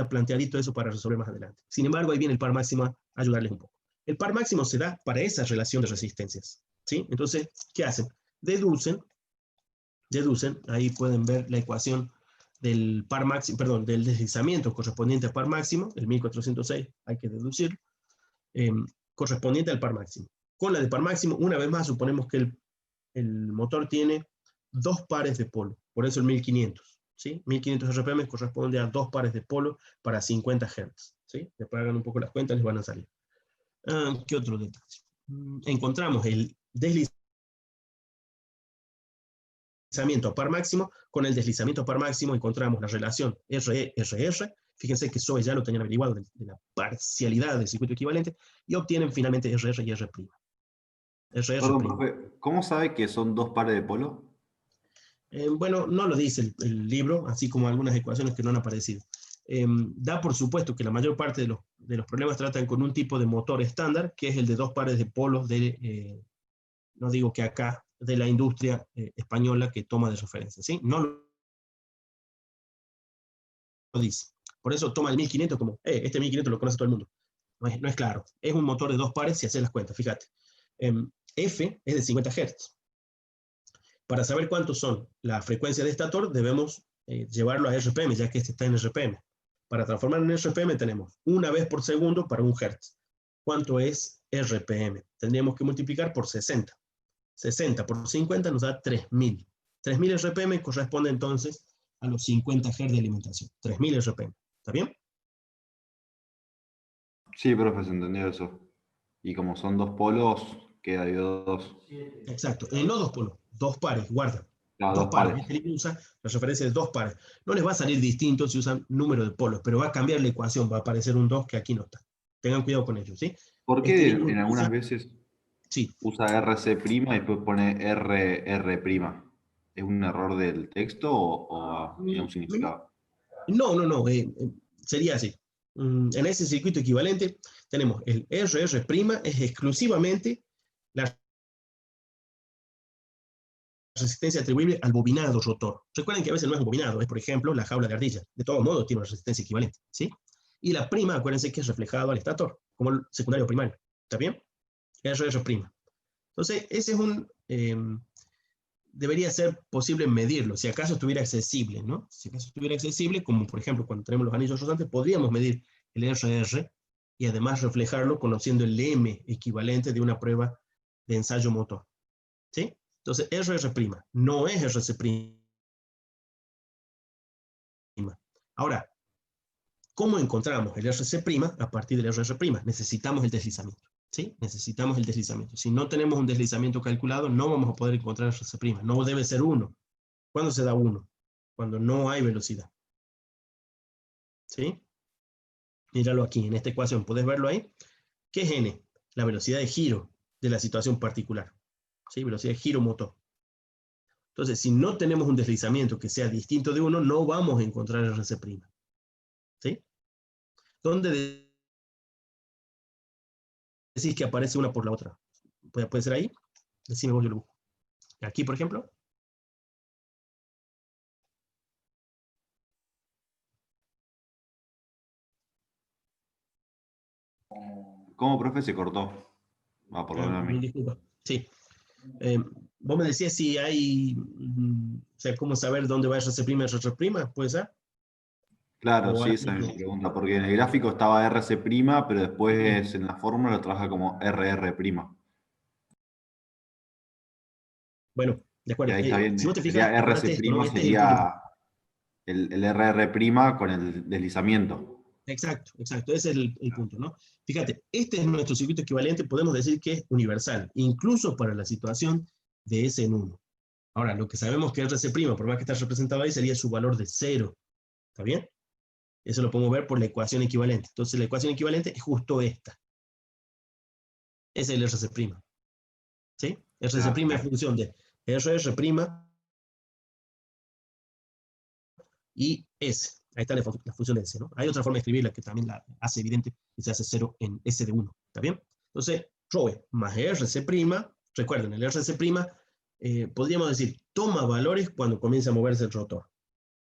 planteadito eso para resolver más adelante. Sin embargo, ahí viene el par máximo a ayudarles un poco. El par máximo se da para esa relación de resistencias, ¿sí? Entonces, ¿qué hacen? Deducen, ahí pueden ver la ecuación del par máximo, perdón, del deslizamiento correspondiente al par máximo, el 1406, hay que deducir, correspondiente al par máximo. Con la de par máximo, una vez más, suponemos que el motor tiene 2 pares de polo, por eso el 1500, ¿sí? 1500 RPM corresponde a 2 pares de polo para 50 Hz, ¿sí? Después hagan un poco las cuentas, les van a salir. ¿Qué otro detalle? Encontramos el deslizamiento a par máximo, con el deslizamiento a par máximo encontramos la relación RE-RR, fíjense que eso ya lo tenían averiguado de la parcialidad del circuito equivalente, y obtienen finalmente RR y R'. Perdón, profe, ¿cómo sabe que son 2 pares de polo? Bueno, no lo dice el libro, así como algunas ecuaciones que no han aparecido. Da por supuesto que la mayor parte de los problemas tratan con un tipo de motor estándar, que es el de 2 pares de polos no digo que acá, de la industria española que toma de referencia, ¿sí? No lo dice. Por eso toma el 1500 como, este 1500 lo conoce todo el mundo. No es claro. Es un motor de 2 pares si haces las cuentas, fíjate. F es de 50 Hz. Para saber cuántos son la frecuencia de estator, debemos llevarlo a RPM, ya que este está en RPM. Para transformar en RPM tenemos 1 vez por segundo para 1 Hz. ¿Cuánto es RPM? Tendríamos que multiplicar por 60. 60 por 50 nos da 3000. 3000 RPM corresponde entonces a los 50 Hz de alimentación. 3000 RPM. ¿Está bien? Sí, profe, se entendió eso. Y como son 2 polos, queda de 2. Exacto. No 2 polos, 2 pares, guarda. Claro, dos dos pares. pares. Este libro usa la referencia de dos pares. No les va a salir distinto si usan número de polos, pero va a cambiar la ecuación, va a aparecer un 2 que aquí no está. Tengan cuidado con ello, ¿sí? ¿Por Este qué libro en algunas usa, veces sí, usa RC' y después pone RR'? ¿Es un error del texto o tiene un significado? no, sería así. En ese circuito equivalente tenemos el RR', es exclusivamente la resistencia atribuible al bobinado rotor. Recuerden que a veces no es un bobinado, es por ejemplo la jaula de ardilla. De todos modos tiene una resistencia equivalente, ¿sí? Y la prima, acuérdense que es reflejado al estator, como el secundario primario. ¿Está bien? RR'. Entonces, ese es debería ser posible medirlo, si acaso estuviera accesible, ¿no? Si acaso estuviera accesible, como por ejemplo cuando tenemos los anillos rotantes, podríamos medir el RR y además reflejarlo conociendo el M equivalente de una prueba de ensayo motor, ¿sí? Entonces, RR', no es RC'. Ahora, ¿cómo encontramos el RC' a partir del RR'? Necesitamos el deslizamiento, ¿sí? Necesitamos el deslizamiento. Si no tenemos un deslizamiento calculado, no vamos a poder encontrar el RC'. No debe ser 1. ¿Cuándo se da 1? Cuando no hay velocidad, ¿sí? Míralo aquí, en esta ecuación, ¿puedes verlo ahí? ¿Qué es n? La velocidad de giro de la situación particular, ¿sí? Velocidad de giro motor. Entonces, si no tenemos un deslizamiento que sea distinto de 1, no vamos a encontrar el RC', ¿sí? ¿Dónde decís que aparece una por la otra? ¿Puede ser ahí? Decime vos, yo lo busco. Aquí, por ejemplo. ¿Cómo, profe, se cortó? Va, por lo menos a Mil mí. disculpas. Sí. Vos me decías si hay, o sea, cómo saber dónde va RC', RR', ¿puede ser? Claro, O sí, algo esa es mi más. pregunta, porque en el gráfico estaba RC', pero después en la fórmula lo trabaja como RR'. Bueno, de Y acuerdo. ahí está bien, Si vos te fijas, sería acuérdate esto, ¿no? RC' Este es el punto. sería el RR' con el deslizamiento. Exacto, exacto. Ese es el punto, ¿no? Fíjate, este es nuestro circuito equivalente, podemos decir que es universal, incluso para la situación de S en 1. Ahora, lo que sabemos que RC', por más que está representado ahí, sería su valor de 0. ¿Está bien? Eso lo podemos ver por la ecuación equivalente. Entonces, la ecuación equivalente es justo esta. Es el RC'. ¿Sí? RC' es función de RR' y S. Ahí está la función de S, ¿no? Hay otra forma de escribirla que también la hace evidente y se hace 0 en S de 1. ¿Está bien? Entonces, ρ más RC', recuerden, el RC', podríamos decir, toma valores cuando comienza a moverse el rotor.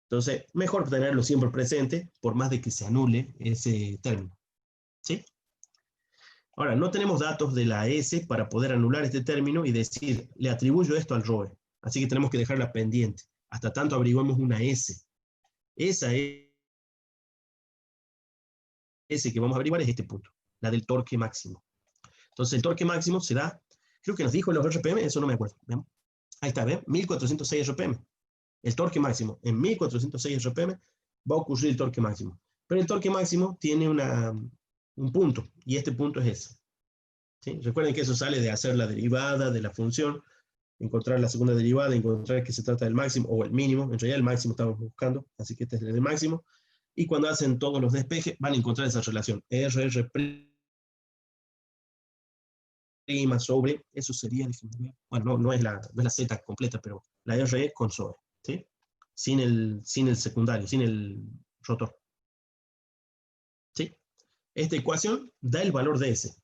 Entonces, mejor tenerlo siempre presente, por más de que se anule ese término. ¿Sí? Ahora, no tenemos datos de la S para poder anular este término y decir, le atribuyo esto al ROE. Así que tenemos que dejarla pendiente. Hasta tanto averiguemos una S. Esa S que vamos a averiguar es este punto, la del torque máximo. Entonces, el torque máximo se da, creo que nos dijo en los RPM, eso no me acuerdo. ¿Ven? Ahí está, ¿ven? 1406 RPM. El torque máximo. En 1406 RPM va a ocurrir el torque máximo. Pero el torque máximo tiene un punto, y este punto es ese. ¿Sí? Recuerden que eso sale de hacer la derivada de la función, encontrar la segunda derivada, encontrar que se trata del máximo o el mínimo. En realidad el máximo estamos buscando, así que este es el máximo. Y cuando hacen todos los despejes, van a encontrar esa relación. RR' sobre, eso sería, bueno, no es la Z completa, pero la RE con sobre, ¿sí? Sin el secundario, sin el rotor. ¿Sí? Esta ecuación da el valor de S.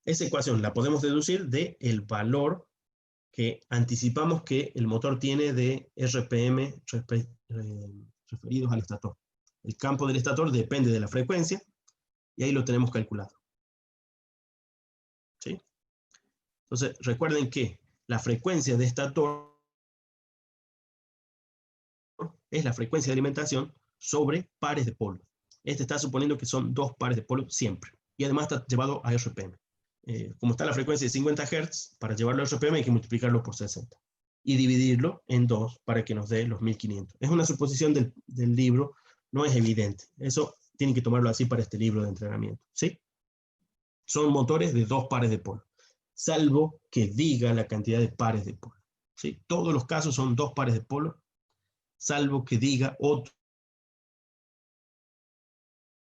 Esa ecuación la podemos deducir del valor que anticipamos que el motor tiene de RPM referidos al estator. El campo del estator depende de la frecuencia y ahí lo tenemos calculado. ¿Sí? Entonces, recuerden que la frecuencia de estator es la frecuencia de alimentación sobre pares de polo. Este está suponiendo que son dos pares de polo siempre. Y además está llevado a RPM. Como está la frecuencia de 50 Hz, para llevarlo a RPM hay que multiplicarlo por 60. Y dividirlo en 2 para que nos dé los 1500. Es una suposición del libro, no es evidente. Eso tienen que tomarlo así para este libro de entrenamiento. ¿Sí? Son motores de dos pares de polo. Salvo que diga la cantidad de pares de polo. ¿sí? Todos los casos son 2 pares de polos, salvo que diga otro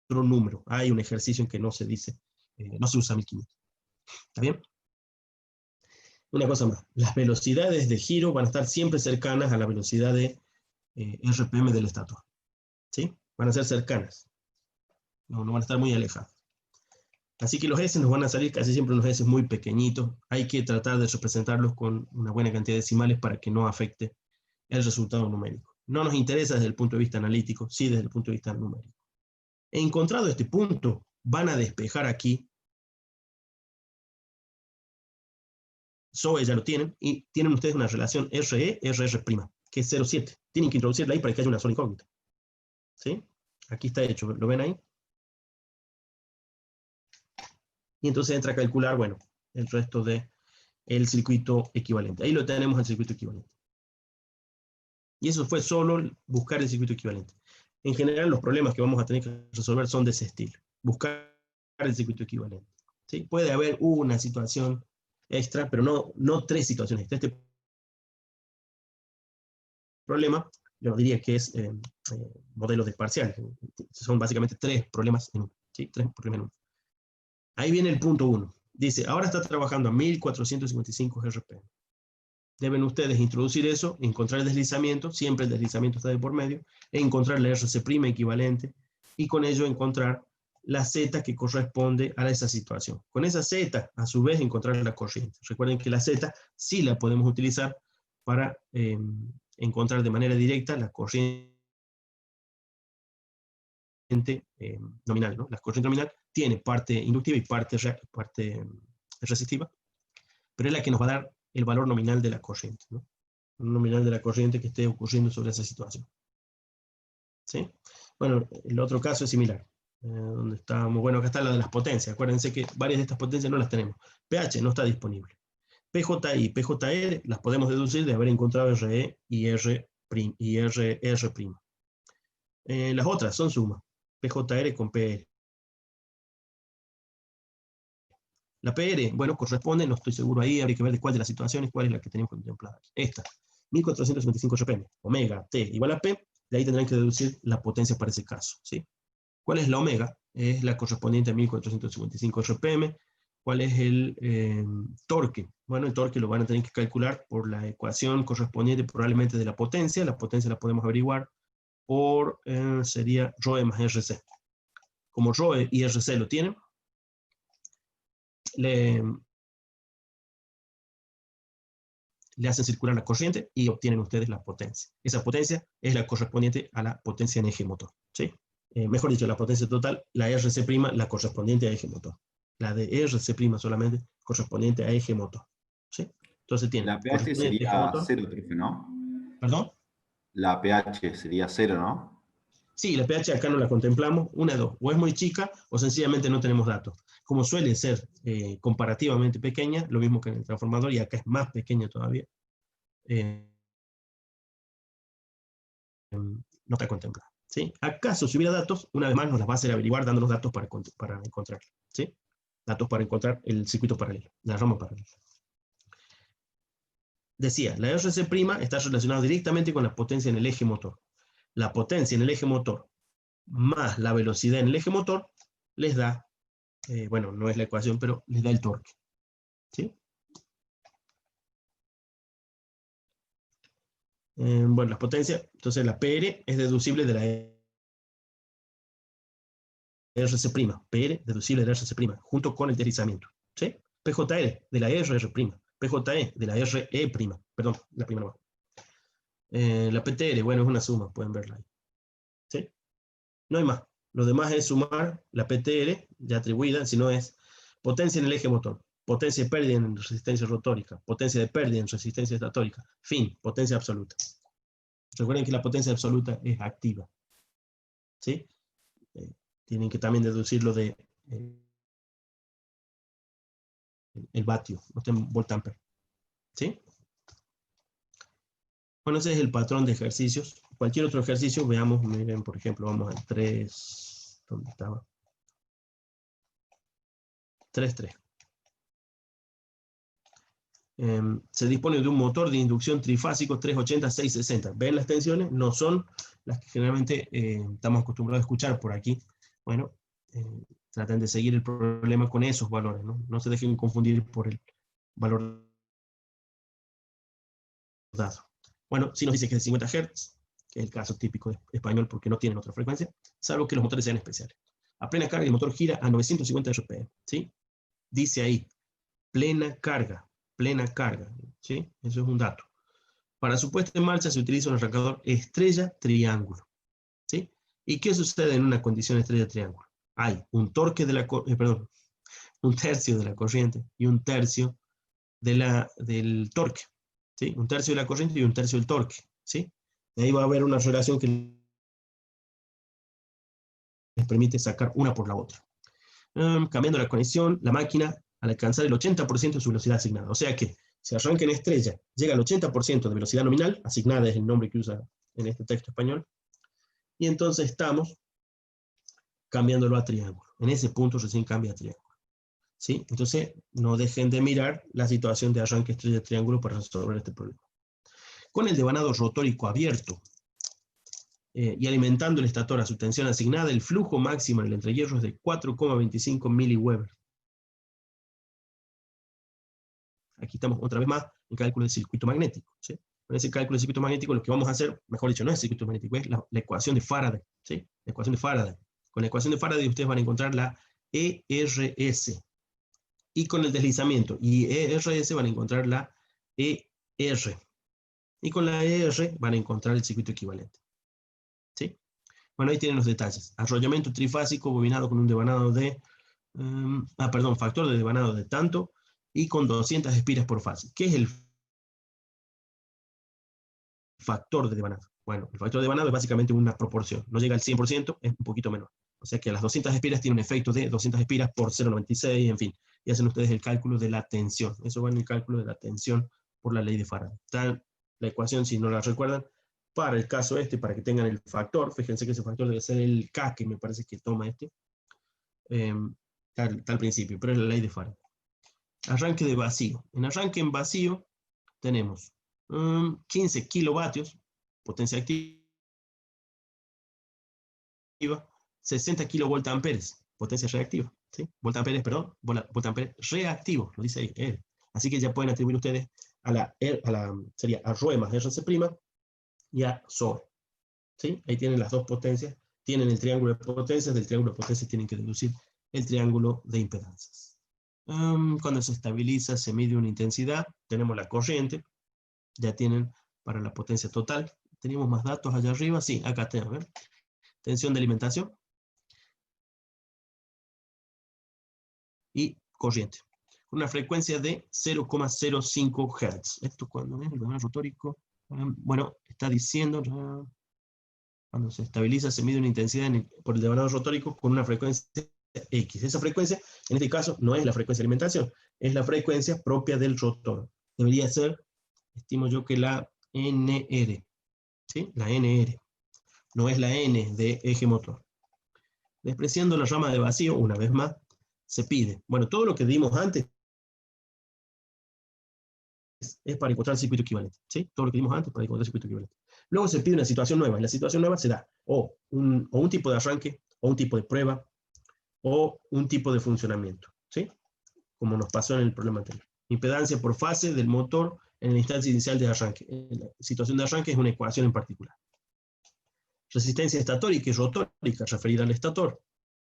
número. Hay un ejercicio en que no se dice, no se usa 1500. ¿Está bien? Una cosa más, las velocidades de giro van a estar siempre cercanas a la velocidad de RPM del estator. ¿Sí? Van a ser cercanas. No van a estar muy alejadas. Así que los S nos van a salir casi siempre unos S muy pequeñitos. Hay que tratar de representarlos con una buena cantidad de decimales para que no afecte el resultado numérico. No nos interesa desde el punto de vista analítico, sí desde el punto de vista numérico. Encontrado este punto, van a despejar aquí. SOE ya lo tienen, y tienen ustedes una relación RE, RR', que es 0,7. Tienen que introducirla ahí para que haya una sola incógnita. ¿Sí? Aquí está hecho, ¿lo ven ahí? Y entonces entra a calcular, bueno, el resto del circuito equivalente. Ahí lo tenemos el circuito equivalente. Y eso fue solo buscar el circuito equivalente. En general, los problemas que vamos a tener que resolver son de ese estilo. Buscar el circuito equivalente. ¿Sí? Puede haber una situación extra, pero no 3 situaciones extra. Este problema, yo diría que es modelos de parciales. Son básicamente 3 problemas en uno. ¿Sí? 3 problemas en uno. Ahí viene el punto 1. Dice, ahora está trabajando a 1455 RPM. Deben ustedes introducir eso, encontrar el deslizamiento, siempre el deslizamiento está de por medio, encontrar la RC' equivalente, y con ello encontrar la Z que corresponde a esa situación. Con esa Z, a su vez, encontrar la corriente. Recuerden que la Z sí la podemos utilizar para encontrar de manera directa la corriente nominal, ¿no? La corriente nominal tiene parte inductiva y parte resistiva, pero es la que nos va a dar el valor nominal de la corriente, ¿no? Un nominal de la corriente que esté ocurriendo sobre esa situación. ¿Sí? Bueno, el otro caso es similar. Donde estábamos, bueno, acá está la de las potencias. Acuérdense que varias de estas potencias no las tenemos. pH no está disponible. PJ y PJR las podemos deducir de haber encontrado RE y R'. Las otras son sumas. PJR con PR. La PR, bueno, corresponde, no estoy seguro ahí, habría que ver de cuál de las situaciones, cuál es la que tenemos contemplada. Esta, 1455 RPM, omega T igual a P, de ahí tendrán que deducir la potencia para ese caso, ¿sí? ¿Cuál es la omega? Es la correspondiente a 1455 RPM. ¿Cuál es el torque? Bueno, el torque lo van a tener que calcular por la ecuación correspondiente probablemente de la potencia. La potencia la podemos averiguar por, sería ρe más RC. Como ρe y RC lo tienen, le hacen circular la corriente y obtienen ustedes la potencia. Esa potencia es la correspondiente a la potencia en eje motor, ¿sí? Mejor dicho, la potencia total, la RC', la correspondiente a eje motor. La de RC' solamente correspondiente a eje motor, ¿sí? Entonces tiene La pH sería 0, ¿no? ¿Perdón? La pH sería 0, ¿no? Sí, la pH acá no la contemplamos, una de dos, o es muy chica o sencillamente no tenemos datos. Como suele ser comparativamente pequeña, lo mismo que en el transformador, y acá es más pequeña todavía, no está contemplada. ¿Sí? ¿Acaso si hubiera datos, una vez más nos las va a hacer averiguar dándonos datos para encontrarla? ¿Sí? Datos para encontrar el circuito paralelo, la rama paralela. Decía, la RC' está relacionada directamente con la potencia en el eje motor. La potencia en el eje motor más la velocidad en el eje motor les da, bueno, no es la ecuación, pero les da el torque. ¿Sí? Bueno, las potencias, entonces la PR es deducible de la RC', PR deducible de la RC', junto con el deslizamiento. ¿Sí? PJR de la RR', PJE de la RE', perdón, la primera más. La PTR, bueno, es una suma, pueden verla ahí. ¿Sí? No hay más. Lo demás es sumar la PTR, ya atribuida, si no es potencia en el eje motor, potencia de pérdida en resistencia rotórica, potencia de pérdida en resistencia estatórica, fin, potencia absoluta. Recuerden que la potencia absoluta es activa. ¿Sí? Tienen que también deducirlo de el vatio, no está en voltampere. ¿Sí? Bueno, ese es el patrón de ejercicios. Cualquier otro ejercicio, veamos, miren, por ejemplo, vamos al 3, ¿dónde estaba? 3.3. Se dispone de un motor de inducción trifásico 380-660. ¿Ven las tensiones? No son las que generalmente estamos acostumbrados a escuchar por aquí. Bueno, traten de seguir el problema con esos valores, ¿no? No se dejen confundir por el valor dado. Bueno, si nos dice que es de 50 Hz, que es el caso típico de español porque no tienen otra frecuencia, salvo que los motores sean especiales. A plena carga el motor gira a 950 RPM, ¿sí? Dice ahí, plena carga, ¿sí? Eso es un dato. Para su puesta en marcha se utiliza un arrancador estrella-triángulo, ¿sí? ¿Y qué sucede en una condición estrella-triángulo? Hay un torque de un tercio de la corriente y un tercio del torque, ¿sí? Un tercio de la corriente y un tercio del torque, ¿sí? Y ahí va a haber una relación que les permite sacar una por la otra. Cambiando la conexión, la máquina al alcanzar el 80% de su velocidad asignada. O sea que si arranca en estrella, llega al 80% de velocidad nominal, asignada es el nombre que usa en este texto español, y entonces estamos cambiándolo a triángulo. En ese punto recién cambia a triángulo, ¿sí? Entonces no dejen de mirar la situación de arranque estrella-triángulo para resolver este problema. Con el devanado rotórico abierto, y alimentando el estator a su tensión asignada, el flujo máximo en el entrehierro es de 4,25 miliweber. Aquí estamos otra vez más en cálculo de circuito magnético, ¿sí? Con ese cálculo de circuito magnético lo que vamos a hacer, mejor dicho, no es circuito magnético, es la ecuación de Faraday, ¿sí? La ecuación de Faraday. Con la ecuación de Faraday ustedes van a encontrar la ERS. Y con el deslizamiento y ERS van a encontrar la ER. Y con la ER van a encontrar el circuito equivalente, ¿sí? Bueno, ahí tienen los detalles. Arrollamiento trifásico bobinado con un devanado de, factor de devanado de tanto y con 200 espiras por fase. ¿Qué es el factor de devanado? Bueno, el factor de devanado es básicamente una proporción. No llega al 100%, es un poquito menor. O sea que a las 200 espiras tiene un efecto de 200 espiras por 0,96, en fin. Y hacen ustedes el cálculo de la tensión. Eso va en el cálculo de la tensión por la ley de Faraday. Está la ecuación, si no la recuerdan, para el caso para que tengan el factor. Fíjense que ese factor debe ser el K, que me parece que toma está al principio, pero es la ley de Faraday. Arranque de vacío. En arranque en vacío tenemos 15 kilovatios, potencia activa, 60 kilovoltamperes, potencia reactiva, ¿sí? Voltamperes, perdón, voltamperes reactivos, lo dice ahí. Así que ya pueden atribuir ustedes sería a Rho más RC' y a SOR, ¿sí? Ahí tienen las dos potencias, tienen el triángulo de potencias, del triángulo de potencias tienen que deducir el triángulo de impedancias. Cuando se estabiliza, se mide una intensidad, tenemos la corriente, ya tienen para la potencia total. ¿Tenemos más datos allá arriba? Sí, acá tenemos, ¿ver? Tensión de alimentación y corriente. Una frecuencia de 0,05 Hz. ¿Esto cuando es el devanado rotórico? Bueno, está diciendo, cuando se estabiliza, se mide una intensidad por el devanado rotórico con una frecuencia X. Esa frecuencia, en este caso, no es la frecuencia de alimentación, es la frecuencia propia del rotor. Debería ser, estimo yo, que la NR, ¿sí? La NR. No es la N de eje motor. Despreciando la rama de vacío, una vez más, se pide. Bueno, todo lo que dimos antes es para encontrar el circuito equivalente, ¿sí? Todo lo que dimos antes para encontrar el circuito equivalente. Luego se pide una situación nueva. En la situación nueva se da o un tipo de arranque, o un tipo de prueba, o un tipo de funcionamiento, ¿sí? Como nos pasó en el problema anterior. Impedancia por fase del motor en la instancia inicial de arranque. La situación de arranque es una ecuación en particular. Resistencia estatórica y rotórica referida al estator.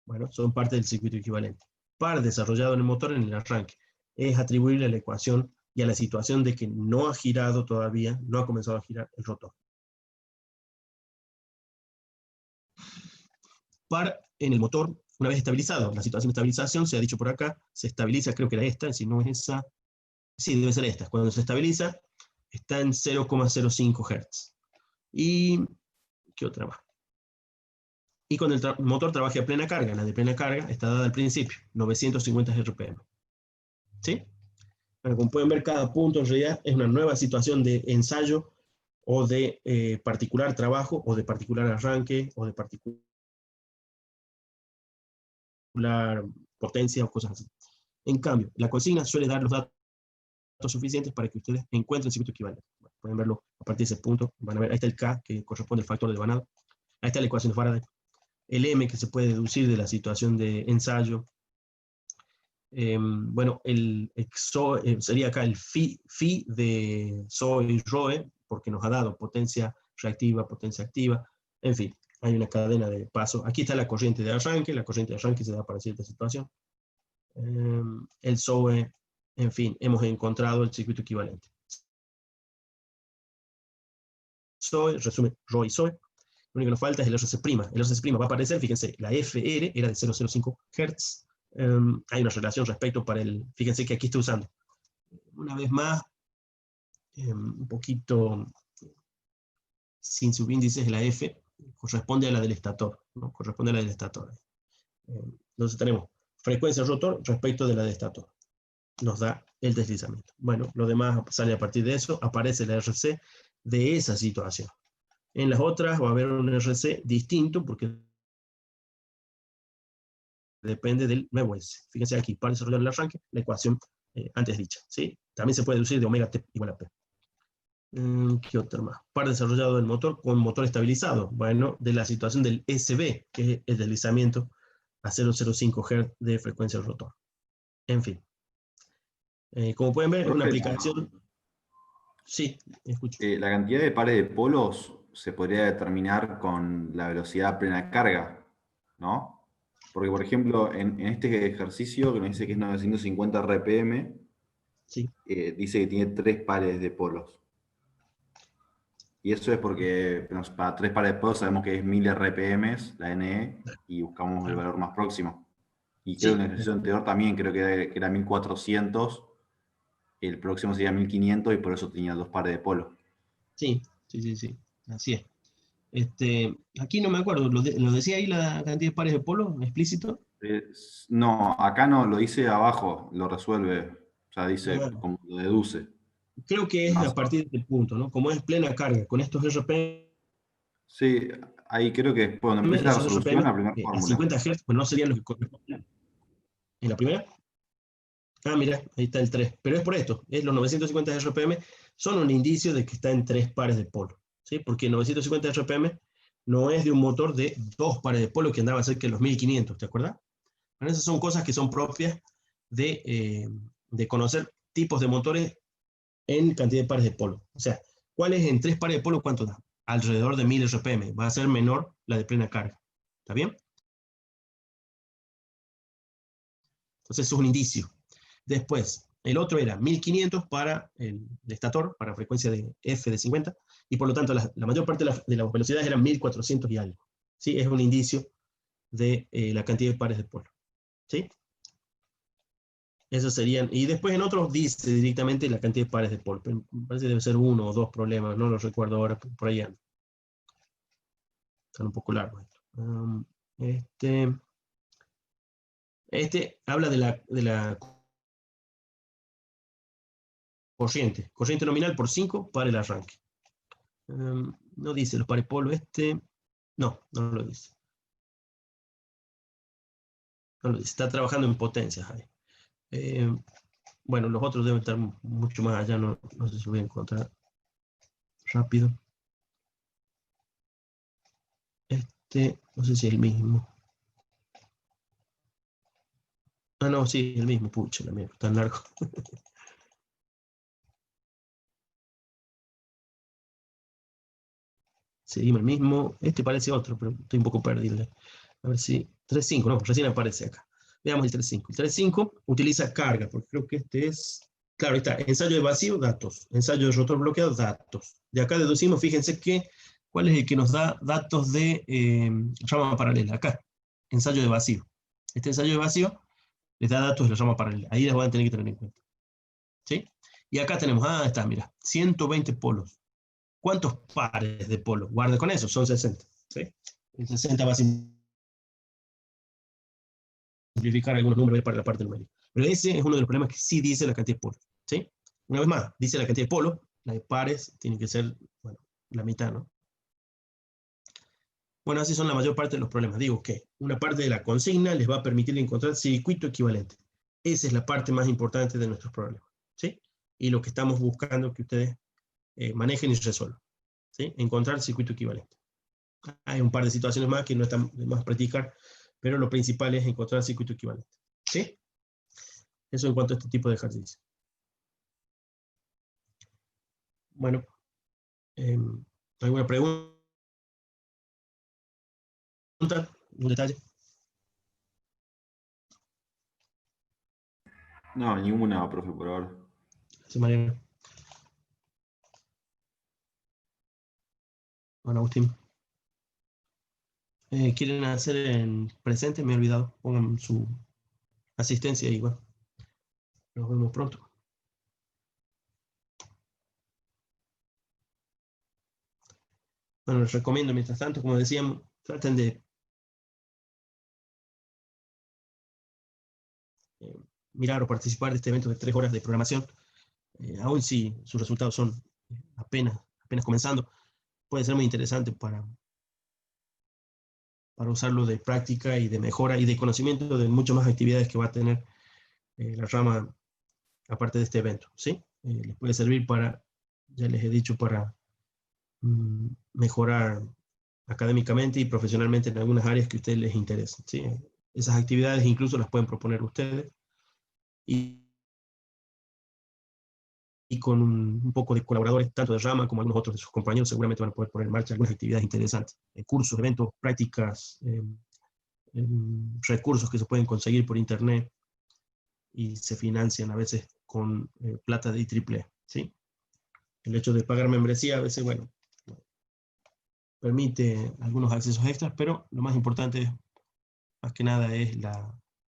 Bueno, son parte del circuito equivalente. Par desarrollado en el motor en el arranque. Es atribuible a la ecuación y a la situación de que no ha girado todavía, no ha comenzado a girar el rotor. Par en el motor, una vez estabilizado. La situación de estabilización, se ha dicho por acá, se estabiliza, creo que era esta, si no es esa, sí, debe ser esta. Cuando se estabiliza, está en 0,05 Hz. ¿Y qué otra más? Y cuando el motor trabaje a plena carga, la de plena carga está dada al principio, 950 RPM. ¿Sí? Bueno, como pueden ver, cada punto en realidad es una nueva situación de ensayo o de particular trabajo, o de particular arranque, o de particular potencia o cosas así. En cambio, la consigna suele dar los datos suficientes para que ustedes encuentren circuito equivalente. Bueno, pueden verlo a partir de ese punto. Van a ver, ahí está el K, que corresponde al factor de Banach. Ahí está la ecuación de Faraday. El M, que se puede deducir de la situación de ensayo. Bueno, sería acá el phi de SOE y ROE, porque nos ha dado potencia reactiva, potencia activa. En fin, hay una cadena de pasos. Aquí está la corriente de arranque. La corriente de arranque se da para cierta situación. El SOE, en fin, hemos encontrado el circuito equivalente. SOE, resume ROE y SOE. Lo único que nos falta es el RC'. El RC' va a aparecer, fíjense, la FR era de 0,05 Hz. Hay una relación respecto para el, fíjense que aquí estoy usando, una vez más, un poquito sin subíndices, la F corresponde a la del estator, ¿no? Corresponde a la del estator. Entonces tenemos frecuencia rotor respecto de la del estator. Nos da el deslizamiento. Bueno, lo demás sale a partir de eso, aparece la RC de esa situación. En las otras va a haber un RC distinto porque depende del nuevo S. Fíjense aquí, para desarrollar el arranque, la ecuación antes dicha, ¿sí? También se puede deducir de omega t igual a P. ¿Qué otro más? Par desarrollado del motor con motor estabilizado. Bueno, de la situación del SB, que es el deslizamiento a 0,05 Hz de frecuencia del rotor. En fin. Como pueden ver, una aplicación... Sí, escucho. La cantidad de pares de polos se podría determinar con la velocidad plena carga, ¿no? Porque, por ejemplo, en este ejercicio, que me dice que es 950 RPM, sí. Dice que tiene 3 pares de polos. Y eso es porque para 3 pares de polos sabemos que es 1000 RPM, la NE, y buscamos el valor más próximo. Y creo que en el ejercicio anterior también creo que era 1400, el próximo sería 1500 y por eso tenía 2 pares de polos. Sí, así es. Aquí no me acuerdo, ¿lo decía ahí la cantidad de pares de polo explícito? No, acá no, lo dice abajo, lo resuelve, o sea, dice como lo deduce. Creo que es a partir de este punto, ¿no? Como es plena carga, con estos RPM... Sí, ahí creo que cuando empieza la resolución, la primera fórmula. A 50 Hz, pues no serían los que corresponden. ¿En la primera? Ah, mira, ahí está el 3. Pero es por esto, es los 950 RPM son un indicio de que está en 3 pares de polo, ¿sí? Porque 950 RPM no es de un motor de 2 pares de polo que andaba cerca de los 1500, ¿te acuerdas? Bueno, esas son cosas que son propias de conocer tipos de motores en cantidad de pares de polo. O sea, ¿cuál es en 3 pares de polo? ¿Cuánto da? Alrededor de 1000 RPM. Va a ser menor la de plena carga. ¿Está bien? Entonces, eso es un indicio. Después, el otro era 1500 para el estator, para frecuencia de F de 50, y por lo tanto la mayor parte de las velocidades eran 1400 y algo. ¿Sí? Es un indicio de la cantidad de pares de polo. ¿Sí? Esos serían, y después en otros dice directamente la cantidad de pares de polo, pero me parece que debe ser 1 o 2 problemas, no lo recuerdo ahora, por ahí ando. Están un poco largos. Este habla de la corriente nominal por 5 para el arranque. No dice los pares polo no lo dice. No lo dice, está trabajando en potencias ahí. Bueno, los otros deben estar mucho más allá, no sé si voy a encontrar rápido. No sé si es el mismo. Ah, no, sí, el mismo, pucha, la mierda, tan largo. Seguimos el mismo. Parece otro, pero estoy un poco perdido. A ver si... 3.5, no, recién aparece acá. Veamos el 3.5. El 3.5 utiliza carga, porque creo que este es... Claro, ahí está. Ensayo de vacío, datos. Ensayo de rotor bloqueado, datos. De acá deducimos, fíjense que... ¿Cuál es el que nos da datos de rama paralela? Acá. Ensayo de vacío. Este ensayo de vacío les da datos de la rama paralela. Ahí las van a tener que tener en cuenta. ¿Sí? Y acá tenemos, está, mira, 120 polos. ¿Cuántos pares de polo? Guarda con eso, son 60. ¿Sí? El 60 va a simplificar algunos números para la parte numérica. Pero ese es uno de los problemas que sí dice la cantidad de polos. ¿Sí? Una vez más, dice la cantidad de polos, la de pares tiene que ser, bueno, la mitad, ¿no? Bueno, así son la mayor parte de los problemas. Digo que una parte de la consigna les va a permitir encontrar circuito equivalente. Esa es la parte más importante de nuestros problemas. ¿Sí? y lo que estamos buscando que ustedes manejen y resuelvan, ¿sí? Encontrar el circuito equivalente. Hay un par de situaciones más que no están de más practicar, pero lo principal es encontrar el circuito equivalente, ¿sí? Eso en cuanto a este tipo de ejercicio. Bueno, ¿alguna pregunta? ¿Un detalle? No, ninguna, profe, por ahora. Sí, Mariano. Bueno, Agustín. ¿Quieren hacer en presente? Me he olvidado. Pongan su asistencia igual. Nos vemos pronto. Bueno, les recomiendo, mientras tanto, como decíamos, traten de mirar o participar de este evento de 3 horas de programación. Aún si sus resultados son apenas comenzando, puede ser muy interesante para usarlo de práctica y de mejora y de conocimiento de muchas más actividades que va a tener la rama aparte de este evento, ¿sí? Les puede servir para, ya les he dicho, para mejorar académicamente y profesionalmente en algunas áreas que a ustedes les interesen, ¿sí? Esas actividades incluso las pueden proponer ustedes y con un poco de colaboradores, tanto de rama como algunos otros de sus compañeros, seguramente van a poder poner en marcha algunas actividades interesantes, cursos, eventos, prácticas, recursos que se pueden conseguir por internet y se financian a veces con plata de IEEE, ¿sí? El hecho de pagar membresía a veces, bueno, permite algunos accesos extras, pero lo más importante, más que nada, es la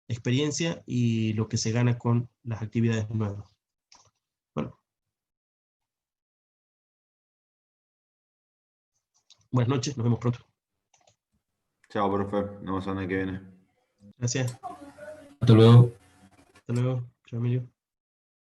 experiencia y lo que se gana con las actividades nuevas. Bueno, buenas noches, nos vemos pronto. Chao, profe. Nos vemos la semana que viene. Gracias. Hasta luego. Hasta luego. Chao, Emilio.